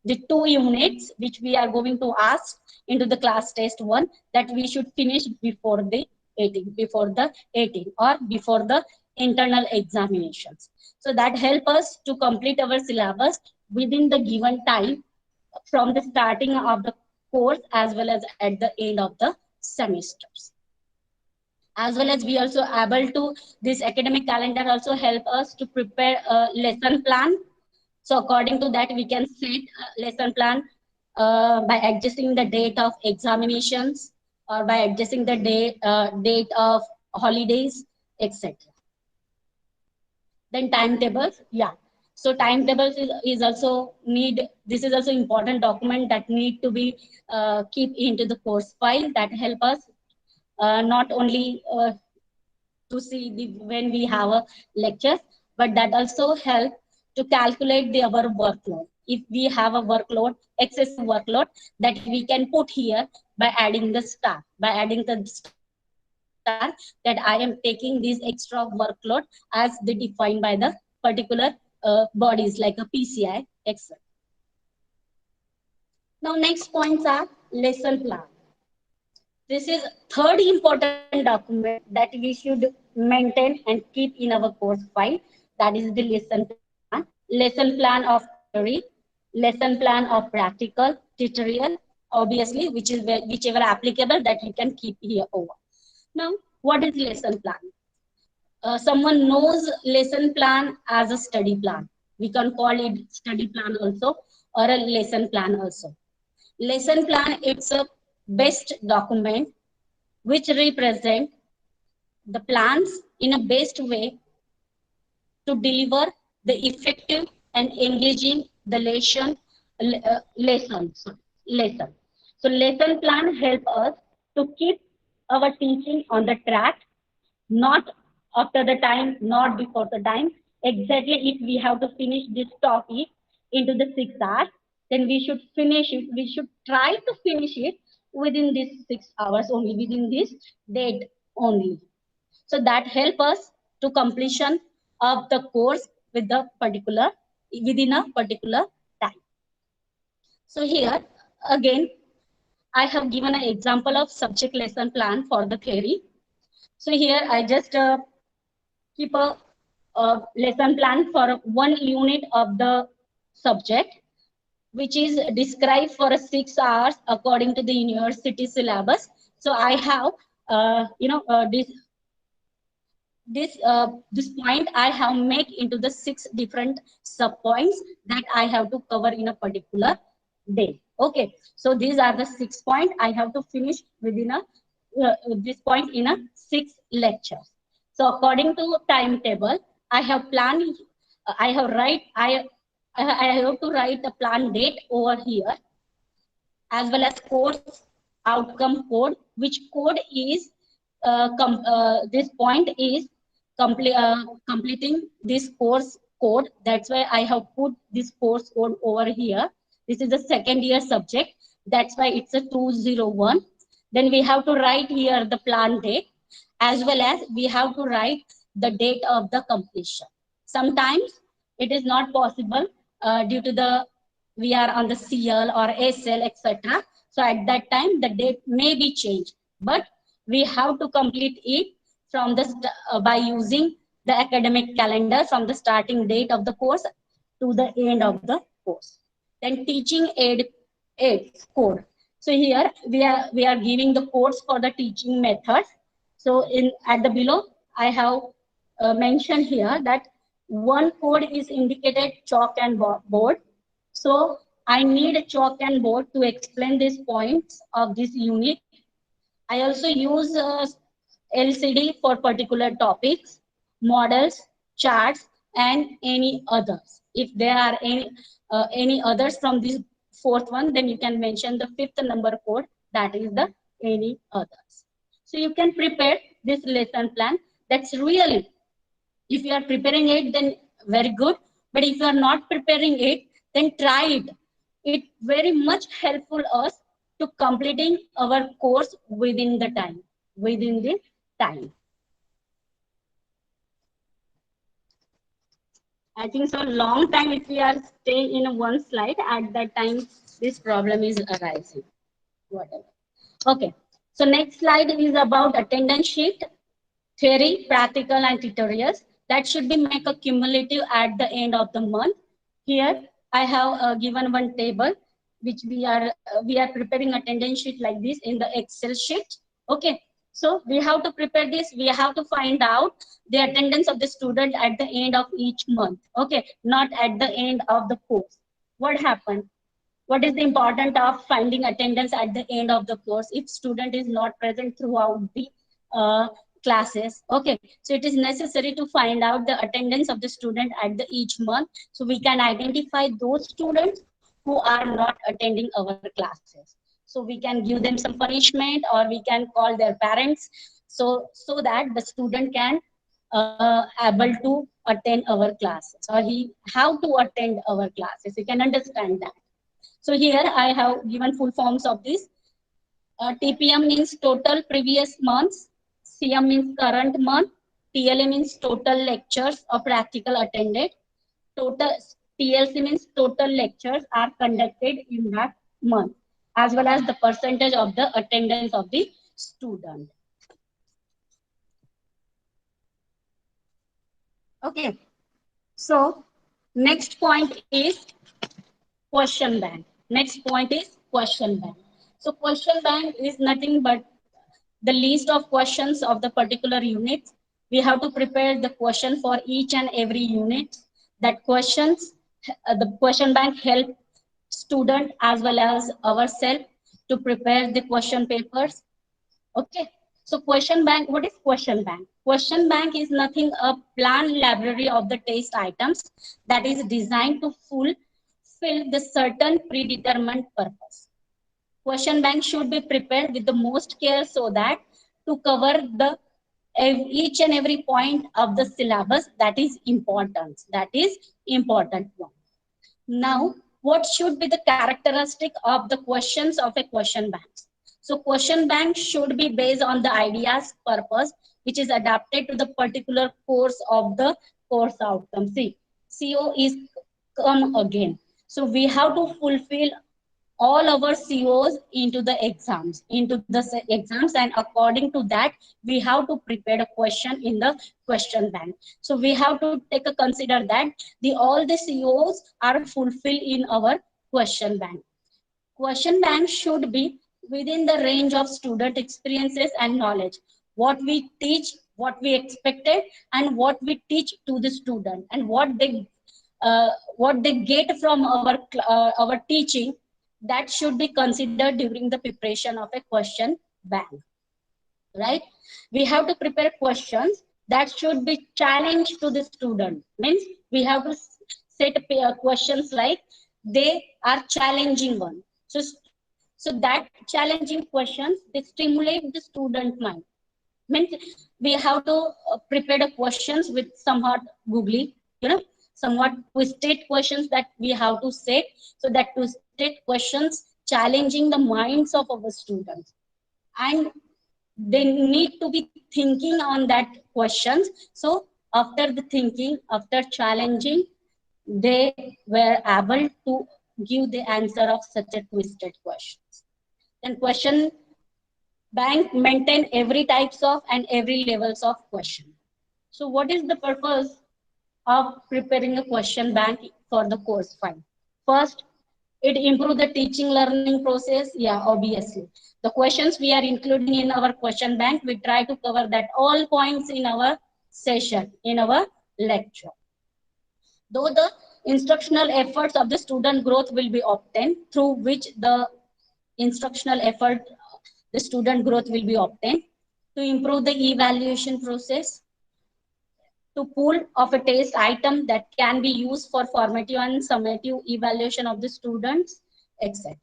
the 2 units which we are going to ask into the class test one, that we should finish before the 18 or before the internal examinations. So that help us to complete our syllabus within the given time from the starting of the course as well as at the end of the semesters. As well as we also able to, this academic calendar also help us to prepare a lesson plan. So according to that, we can set a lesson plan by adjusting the date of examinations or by adjusting the date of holidays, etc. Then timetables, yeah. So timetables is also need, this is also important document that need to be keep into the course file, that help us not only to see the, when we have a lecture, but that also help to calculate the our workload. If we have a workload, excessive workload, that we can put here by adding the star, that I am taking this extra workload as they defined by the particular bodies like a PCI, etc. Now next points are lesson plan. This is third important document that we should maintain and keep in our course file. That is the lesson plan of theory, lesson plan of practical, tutorial, obviously, which is whichever applicable that you can keep here over. Now, what is lesson plan? Someone knows lesson plan as a study plan. We can call it study plan also or a lesson plan also. Lesson plan, it's a best document which represent the plans in a best way to deliver the effective and engaging the lesson. So lesson plan help us to keep our teaching on the track, not after the time, not before the time. Exactly, if we have to finish this topic into the 6 hours, then we should finish it. We should try to finish it within these 6 hours only, within this date only. So that help us to completion of the course with the particular, within a particular time. So here again, I have given an example of subject lesson plan for the theory. So here I just keep a lesson plan for 1 unit of the subject, which is described for 6 hours according to the university syllabus. So I have, this point I have made into the 6 different sub points that I have to cover in a particular day. Okay, so these are the 6 points I have to finish within a this point in a 6 lectures. So according to timetable, I have planned. I have write. I have to write the plan date over here, as well as course outcome code, which code is this point is completing this course code. That's why I have put this course code over here. This is the second year subject. That's why it's a 201. Then we have to write here the plan date, as well as we have to write the date of the completion. Sometimes it is not possible due to the we are on the CL or SL, etc. So at that time the date may be changed, but we have to complete it from the by using the academic calendar from the starting date of the course to the end of the course. Then teaching aids code. So here we are giving the codes for the teaching methods. So in at the below I have mentioned here that one code is indicated chalk and board. So I need a chalk and board to explain these points of this unit. I also use LCD for particular topics, models, charts, and any others. If there are any others from this fourth one, then you can mention the fifth number code, that is the any others. So you can prepare this lesson plan. That's really If you are preparing it, then very good. But if you are not preparing it, then try it. It very much helpful us to completing our course within the time. Within the time. I think so long time if we are staying in one slide, at that time this problem is arising. Whatever. Okay. So next slide is about attendance sheet, theory, practical, and tutorials. That should be make a cumulative at the end of the month. Here I have given one table which we are preparing attendance sheet like this in the Excel sheet. Okay. So we have to prepare this. We have to find out the attendance of the student at the end of each month. Okay, not at the end of the course. What happened? What is the importance of finding attendance at the end of the course if student is not present throughout the uh, classes? Okay, so it is necessary to find out the attendance of the student at the each month, so we can identify those students who are not attending our classes. So we can give them some punishment, or we can call their parents, so that the student can able to attend our classes, or he how to attend our classes. You can understand that. So here I have given full forms of this. TPM means total previous months, CM means current month, TLA means total lectures or practical attended, total TLC means total lectures are conducted in that month, as well as the percentage of the attendance of the student. Okay, so next point is question bank. Next point is question bank. So question bank is nothing but the list of questions of the particular unit. We have to prepare the question for each and every unit. That questions, the question bank help student as well as ourselves to prepare the question papers. Okay. So question bank, what is question bank? Question bank is nothing a planned library of the test items that is designed to fulfill the certain predetermined purpose. Question bank should be prepared with the most care so that to cover the each and every point of the syllabus that is important. That is important one. Now, what should be the characteristic of the questions of a question bank? So question bank should be based on the ideas purpose which is adapted to the particular course of the course outcome. See, CO is come again. So we have to fulfill all our COs into the exams, and according to that, we have to prepare a question in the question bank. So we have to take a consider that the all the COs are fulfilled in our question bank. Question bank should be within the range of student experiences and knowledge. What we teach, what we expected, and what we teach to the student, and what they get from our teaching, that should be considered during the preparation of a question bank, right? We have to prepare questions that should be challenged to the student. Means we have to set questions like they are challenging one. So that challenging questions, they stimulate the student mind. Means we have to prepare the questions with somewhat googly, somewhat twisted questions that we have to set, so that twisted questions challenging the minds of our students, and they need to be thinking on that questions. So after the thinking, after challenging, they were able to give the answer of such a twisted questions. Then question bank maintain every types of and every levels of question. So what is the purpose of preparing a question bank for the course file? First, it improve the teaching learning process. Yeah, obviously. The questions we are including in our question bank, we try to cover that all points in our session, in our lecture. Though the instructional efforts of the student growth will be obtained, through which the instructional effort, the student growth will be obtained, to improve the evaluation process, to pool of a test item that can be used for formative and summative evaluation of the students, etc.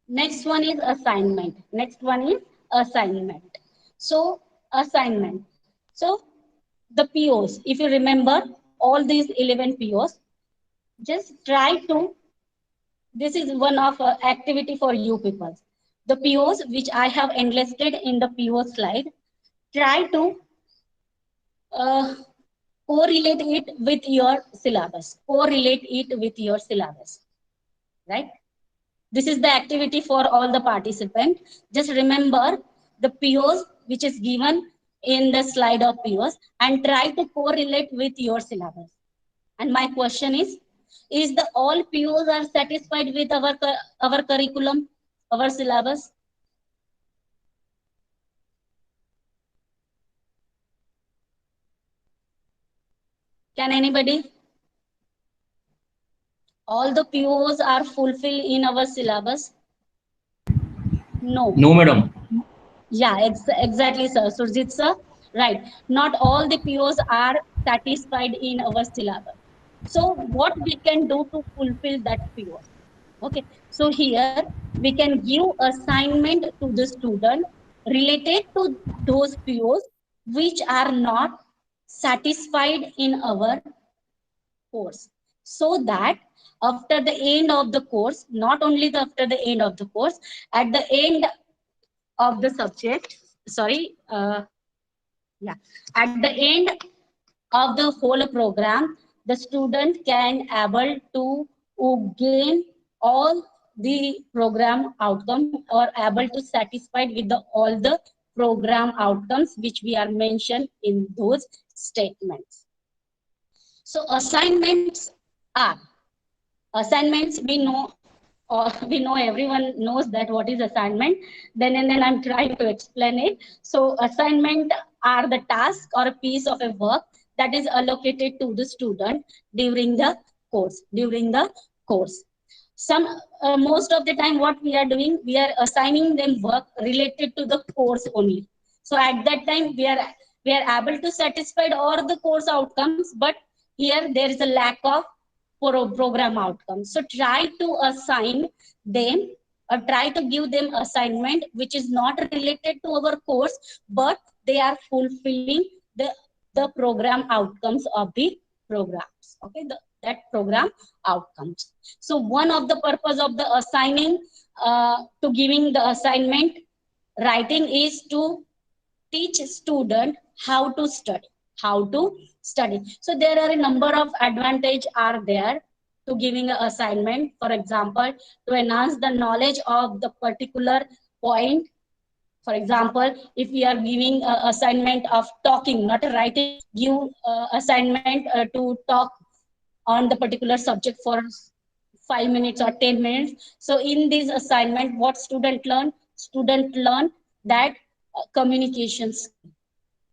Next one is assignment. Next one is assignment. So assignment. So the POs, if you remember all these 11 POs, just try to, this is one of activity for you people. The POs which I have enlisted in the PO slide, try to uh, correlate it with your syllabus. Correlate it with your syllabus, right? This is the activity for all the participants. Just remember the POs which is given in the slide of POs and try to correlate with your syllabus. And my question is the all POs are satisfied with our curriculum, our syllabus? Can anybody? All the POs are fulfilled in our syllabus? No. No, madam. Yeah, exactly, sir. Surjit sir, right. Not all the POs are satisfied in our syllabus. So what we can do to fulfill that POs? Okay. So here we can give assignment to the student related to those POs which are not satisfied in our course, so that after the end of the course, not only after the end of the course, at the end of the subject, sorry, yeah, at the end of the whole program, the student can able to gain all the program outcome or able to satisfied with the all the program outcomes which we are mentioned in those statements. So assignments we know, or we know, everyone knows that what is assignment. Then and then I'm trying to explain it. So assignment are the task or a piece of a work that is allocated to the student during the course. Some most of the time what we are doing, we are assigning them work related to the course only. So at that time we are able to satisfy all the course outcomes, but here there is a lack of program outcomes. So try to assign them or try to give them assignment which is not related to our course, but they are fulfilling the program outcomes of the programs. Okay, that program outcomes. So one of the purpose of the assigning to giving the assignment writing is to teach student how to study. So there are a number of advantage are there to giving an assignment. For example, to enhance the knowledge of the particular point. For example, if we are giving assignment of talking, not a writing, give assignment to talk on the particular subject for 5 minutes or 10 minutes. So in this assignment, what student learn that communication skill.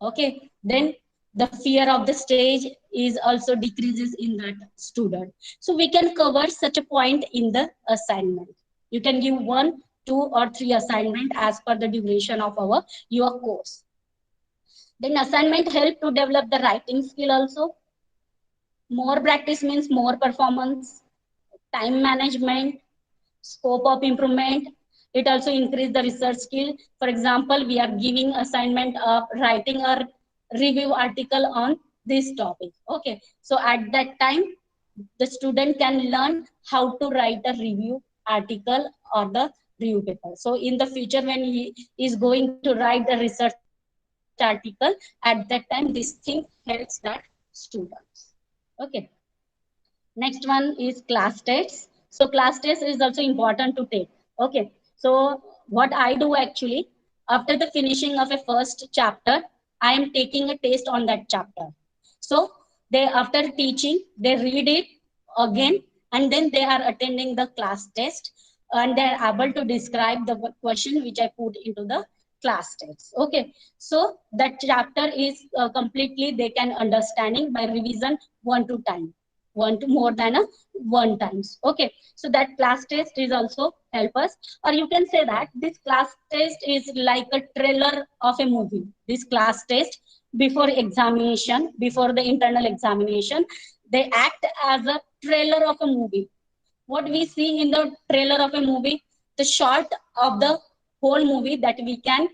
Okay, then the fear of the stage is also decreases in that student. So we can cover such a point in the assignment. You can give 1, 2 or 3 assignment as per the duration of your course. Then assignment help to develop the writing skill also. More practice means more performance, time management, scope of improvement. It also increase the research skill. For example, we are giving assignment of writing a review article on this topic. Okay, so at that time the student can learn how to write a review article or the review paper. So in the future when he is going to write the research article, at that time this thing helps that students. Okay, next one is class tests. So class test is also important to take. Okay, so what I do actually, after the finishing of a first chapter, I am taking a test on that chapter. So they, after teaching, they read it again and then they are attending the class test and they are able to describe the question which I put into the class test. Okay, so that chapter is completely they can understanding by revision 1 to 10, one to more than a 1 times. Okay, so that class test is also help us, or you can say that this class test is like a trailer of a movie. This class test before examination, before the internal examination, they act as a trailer of a movie. What we see in the trailer of a movie, the short of the whole movie that we can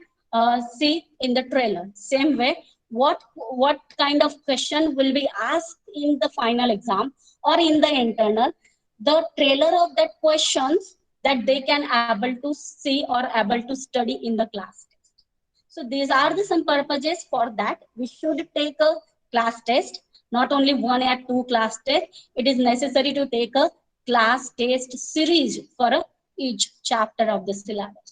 see in the trailer. Same way, what kind of question will be asked in the final exam or in the internal, the trailer of that questions that they can able to see or able to study in the class test. So these are the some purposes. For that we should take a class test, not only one or two class tests. It is necessary to take a class test series for each chapter of the syllabus.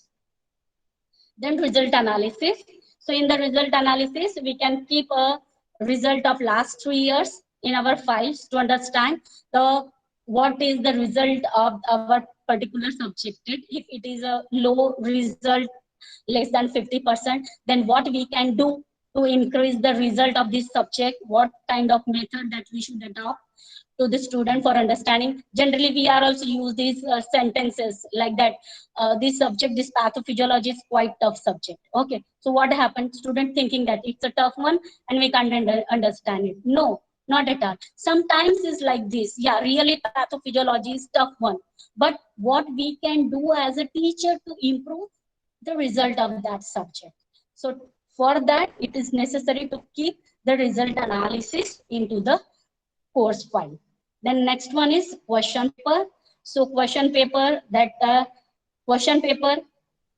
Then result analysis. So in the result analysis, we can keep a result of last 3 years in our files to understand the what is the result of our particular subjected. If it is a low result, less than 50%, then what we can do to increase the result of this subject, what kind of method that we should adopt to the student for understanding. Generally, we are also use these sentences like that. This subject, this pathophysiology is quite tough subject. Okay, so what happened? Student thinking that it's a tough one and we can't understand it. No, not at all. Sometimes it's like this. Yeah, really pathophysiology is tough one. But what we can do as a teacher to improve the result of that subject. So for that, it is necessary to keep the result analysis into the course file. Then next one is question paper. So question paper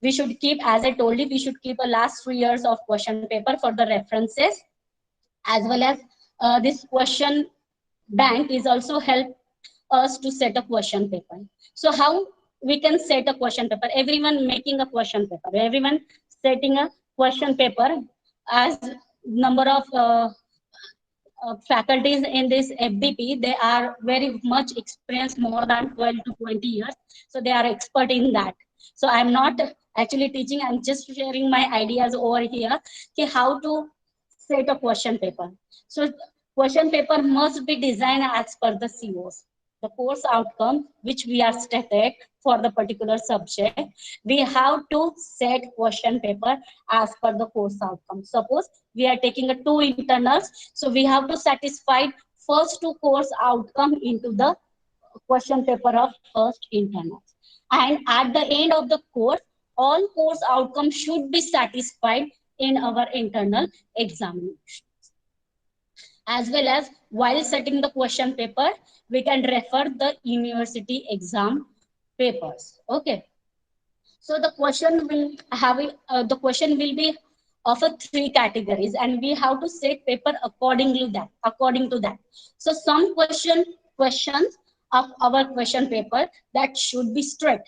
we should keep, as I told you, we should keep a last 3 years of question paper for the references, as well as this question bank is also help us to set a question paper. So how we can set a question paper? Everyone making a question paper, everyone setting a question paper, as number of faculties in this FDP, they are very much experienced, more than 12 to 20 years. So they are expert in that. So I'm not actually teaching, I'm just sharing my ideas over here, okay, how to set a question paper. So question paper must be designed as per the COs, the course outcome which we are stated for the particular subject. We have to set question paper as per the course outcome. Suppose we are taking a 2 internals, so we have to satisfy first 2 course outcome into the question paper of first internals. And at the end of the course, all course outcomes should be satisfied in our internal examination. As well as while setting the question paper, we can refer the university exam papers. Okay. So the question will have the question will be of a 3 categories, and we have to set paper according to that. So some questions of our question paper that should be straight.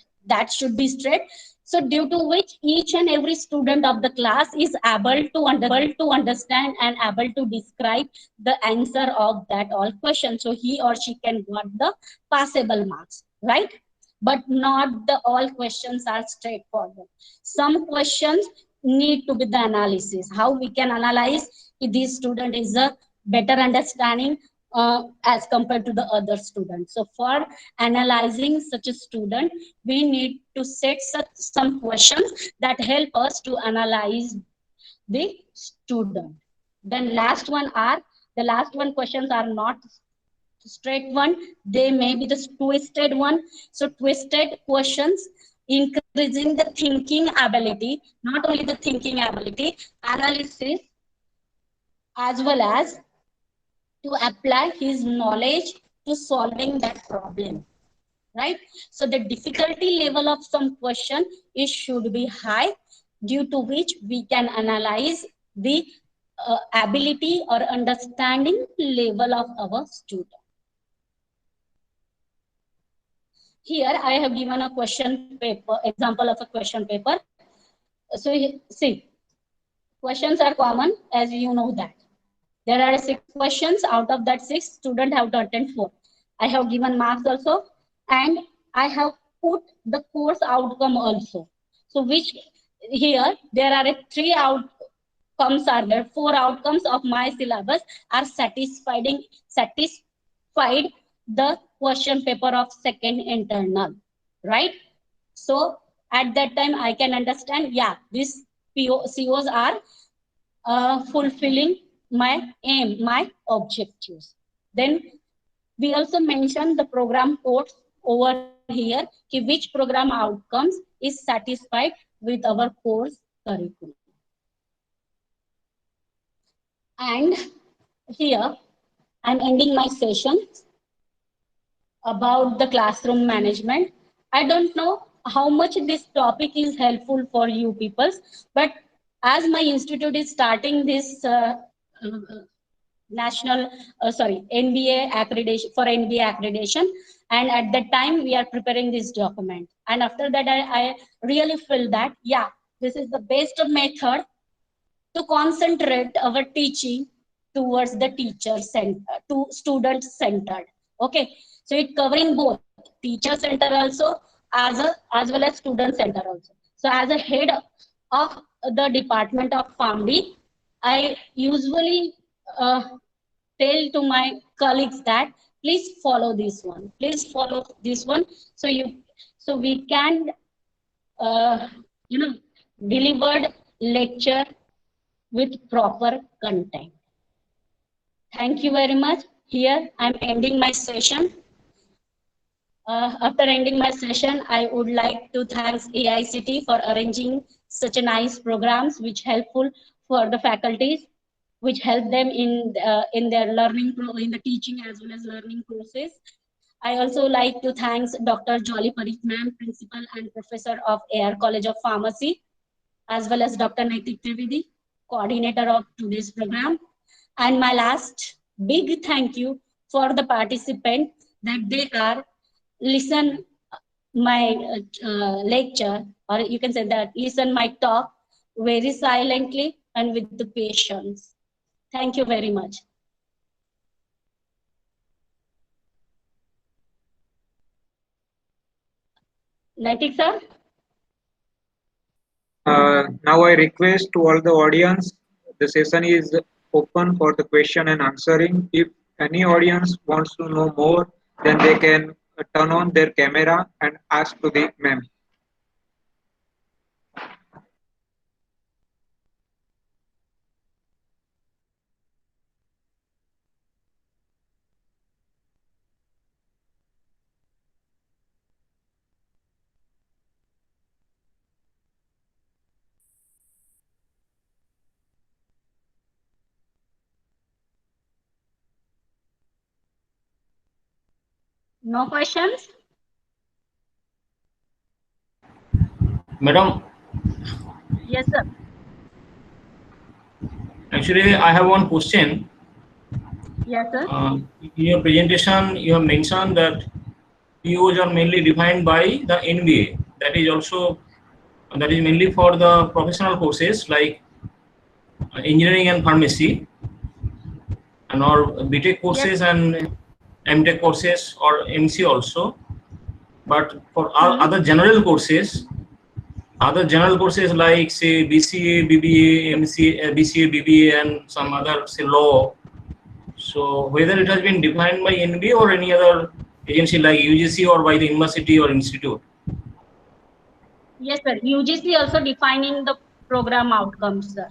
So due to which each and every student of the class is able to understand and able to describe the answer of that all questions. So he or she can get the passable marks, right? But not the all questions are straightforward. Some questions need to be the analysis. How we can analyze if this student is a better understanding as compared to the other students. So for analyzing such a student, we need to set some questions that help us to analyze the student. Then the last one questions are not straight one, they may be the twisted one. So twisted questions increasing the thinking ability, not only the thinking ability, analysis, as well as to apply his knowledge to solving that problem, right? So the difficulty level of some question is should be high, due to which we can analyze the ability or understanding level of our student. Here I have given a question paper, example of a question paper. So see, questions are common, as you know that. There are 6 questions. Out of that 6, students have to attend 4. I have given marks also, and I have put the course outcome also. So which here there are 3 outcomes are there. 4 outcomes of my syllabus are satisfied the question paper of second internal, right? So at that time I can understand, yeah, these COs are fulfilling my aim, my objectives. Then we also mentioned the program codes over here, which program outcomes is satisfied with our course curriculum. And here I'm ending my session about the classroom management. I don't know how much this topic is helpful for you people, but as my institute is starting this national, sorry, NBA accreditation for NBA accreditation, and at that time we are preparing this document. And after that, I really feel that yeah, this is the best method to concentrate our teaching towards the teacher center to student centered. Okay, so it covering both teacher center also as well as student center also. So as a head of the department of PharmD, I usually uh, tell to my colleagues that please follow this one, please follow this one, so you so we can uh, you know delivered lecture with proper content. Thank you very much. Here I'm ending my session. After ending my session, I would like to thank AICT for arranging such a nice programs which helpful for the faculties, which help them in their learning in the teaching as well as learning process. I also like to thank Dr. Jolly Parikh ma'am, Principal and Professor of AR College of Pharmacy, as well as Dr. Naitik Trivedi, coordinator of today's program. And my last big thank you for the participant that they are listen my lecture, or you can say that listen my talk very silently and with the patience. Thank you very much. Naitik sir? Now I request to all the audience, the session is open for the question and answering. If any audience wants to know more, then they can turn on their camera and ask to the ma'am. No questions? Madam, Yes, sir. actually, I have one question. Yes, sir. In your presentation, you have mentioned that POs are mainly defined by the NBA. That is mainly for the professional courses like engineering and pharmacy, and or BTech courses and MTech courses or MC also. But for all other general courses like say BCA, BBA, MCA, BCA, BBA, and some other say law. So whether it has been defined by NBA or any other agency like UGC or by the university or institute. Yes, sir. UGC also defining the program outcomes, sir.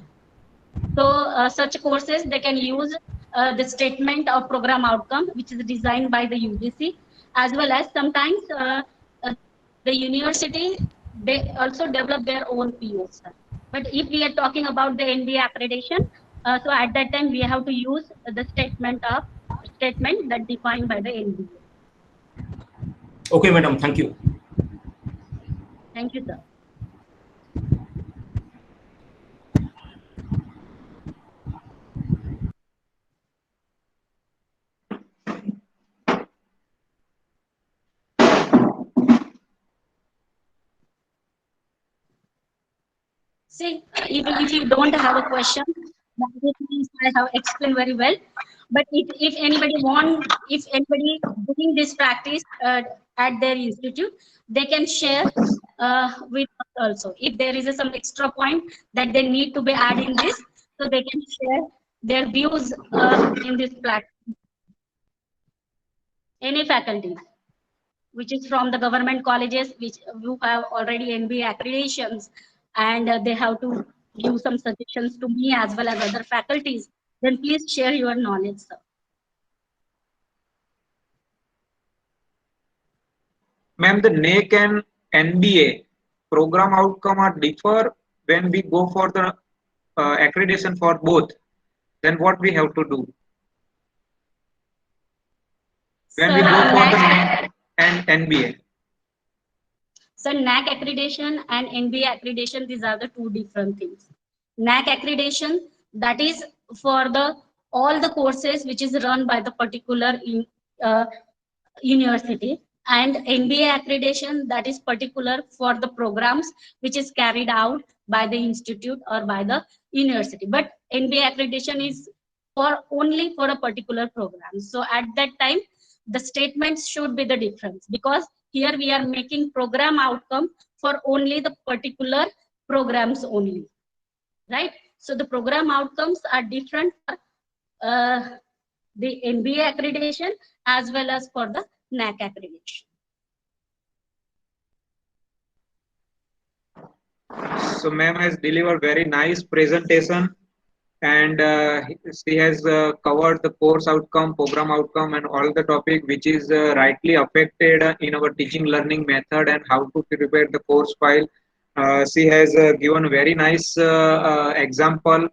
So such courses, they can use the statement of program outcome, which is designed by the UGC, as well as sometimes the university, they also develop their own POs. Sir. But if we are talking about the NBA accreditation, so at that time we have to use the statement that defined by the NBA. Okay, madam. Thank you. Thank you, sir. See, even if you don't have a question, that means I have explained very well. But if anybody doing this practice at their institute, they can share with us also. If there is some extra point that they need to be added in this, so they can share their views in this platform. Any faculty which is from the government colleges, which who have already NBA accreditations, and they have to give some suggestions to me as well as other faculties, then please share your knowledge, sir. Ma'am, the NAC and NBA program outcome are differ when we go for the accreditation for both. then what we have to do? When Sir, we go for the NAC, NAC and NBA. so NAC accreditation and NBA accreditation, these are the two different things. NAC accreditation, that is for the all the courses which is run by the particular uh, university, and NBA accreditation, that is particular for the programs which is carried out by the institute or by the university. But NBA accreditation is for only for a particular program. So at that time, the statements should be the difference, because here we are making program outcome for only the particular programs only, right? So the program outcomes are different for the NBA accreditation as well as for the NAC accreditation. So ma'am has delivered very nice presentation, and she has covered the course outcome, program outcome, and all the topic which is rightly affected in our teaching learning method and how to prepare the course file. She has given very nice example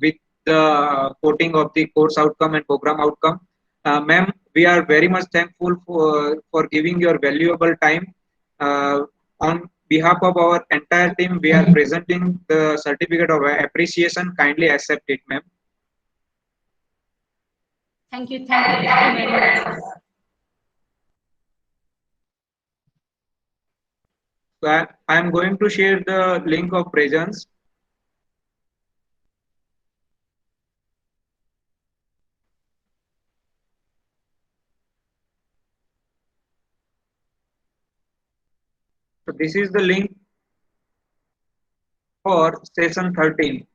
with the quoting of the course outcome and program outcome. Ma'am, we are very much thankful for giving your valuable time. On behalf of our entire team, we are presenting the certificate of appreciation. Kindly accept it, ma'am. Thank you. Thank you very much. So I am going to share the link of presence. So this is the link for session 13.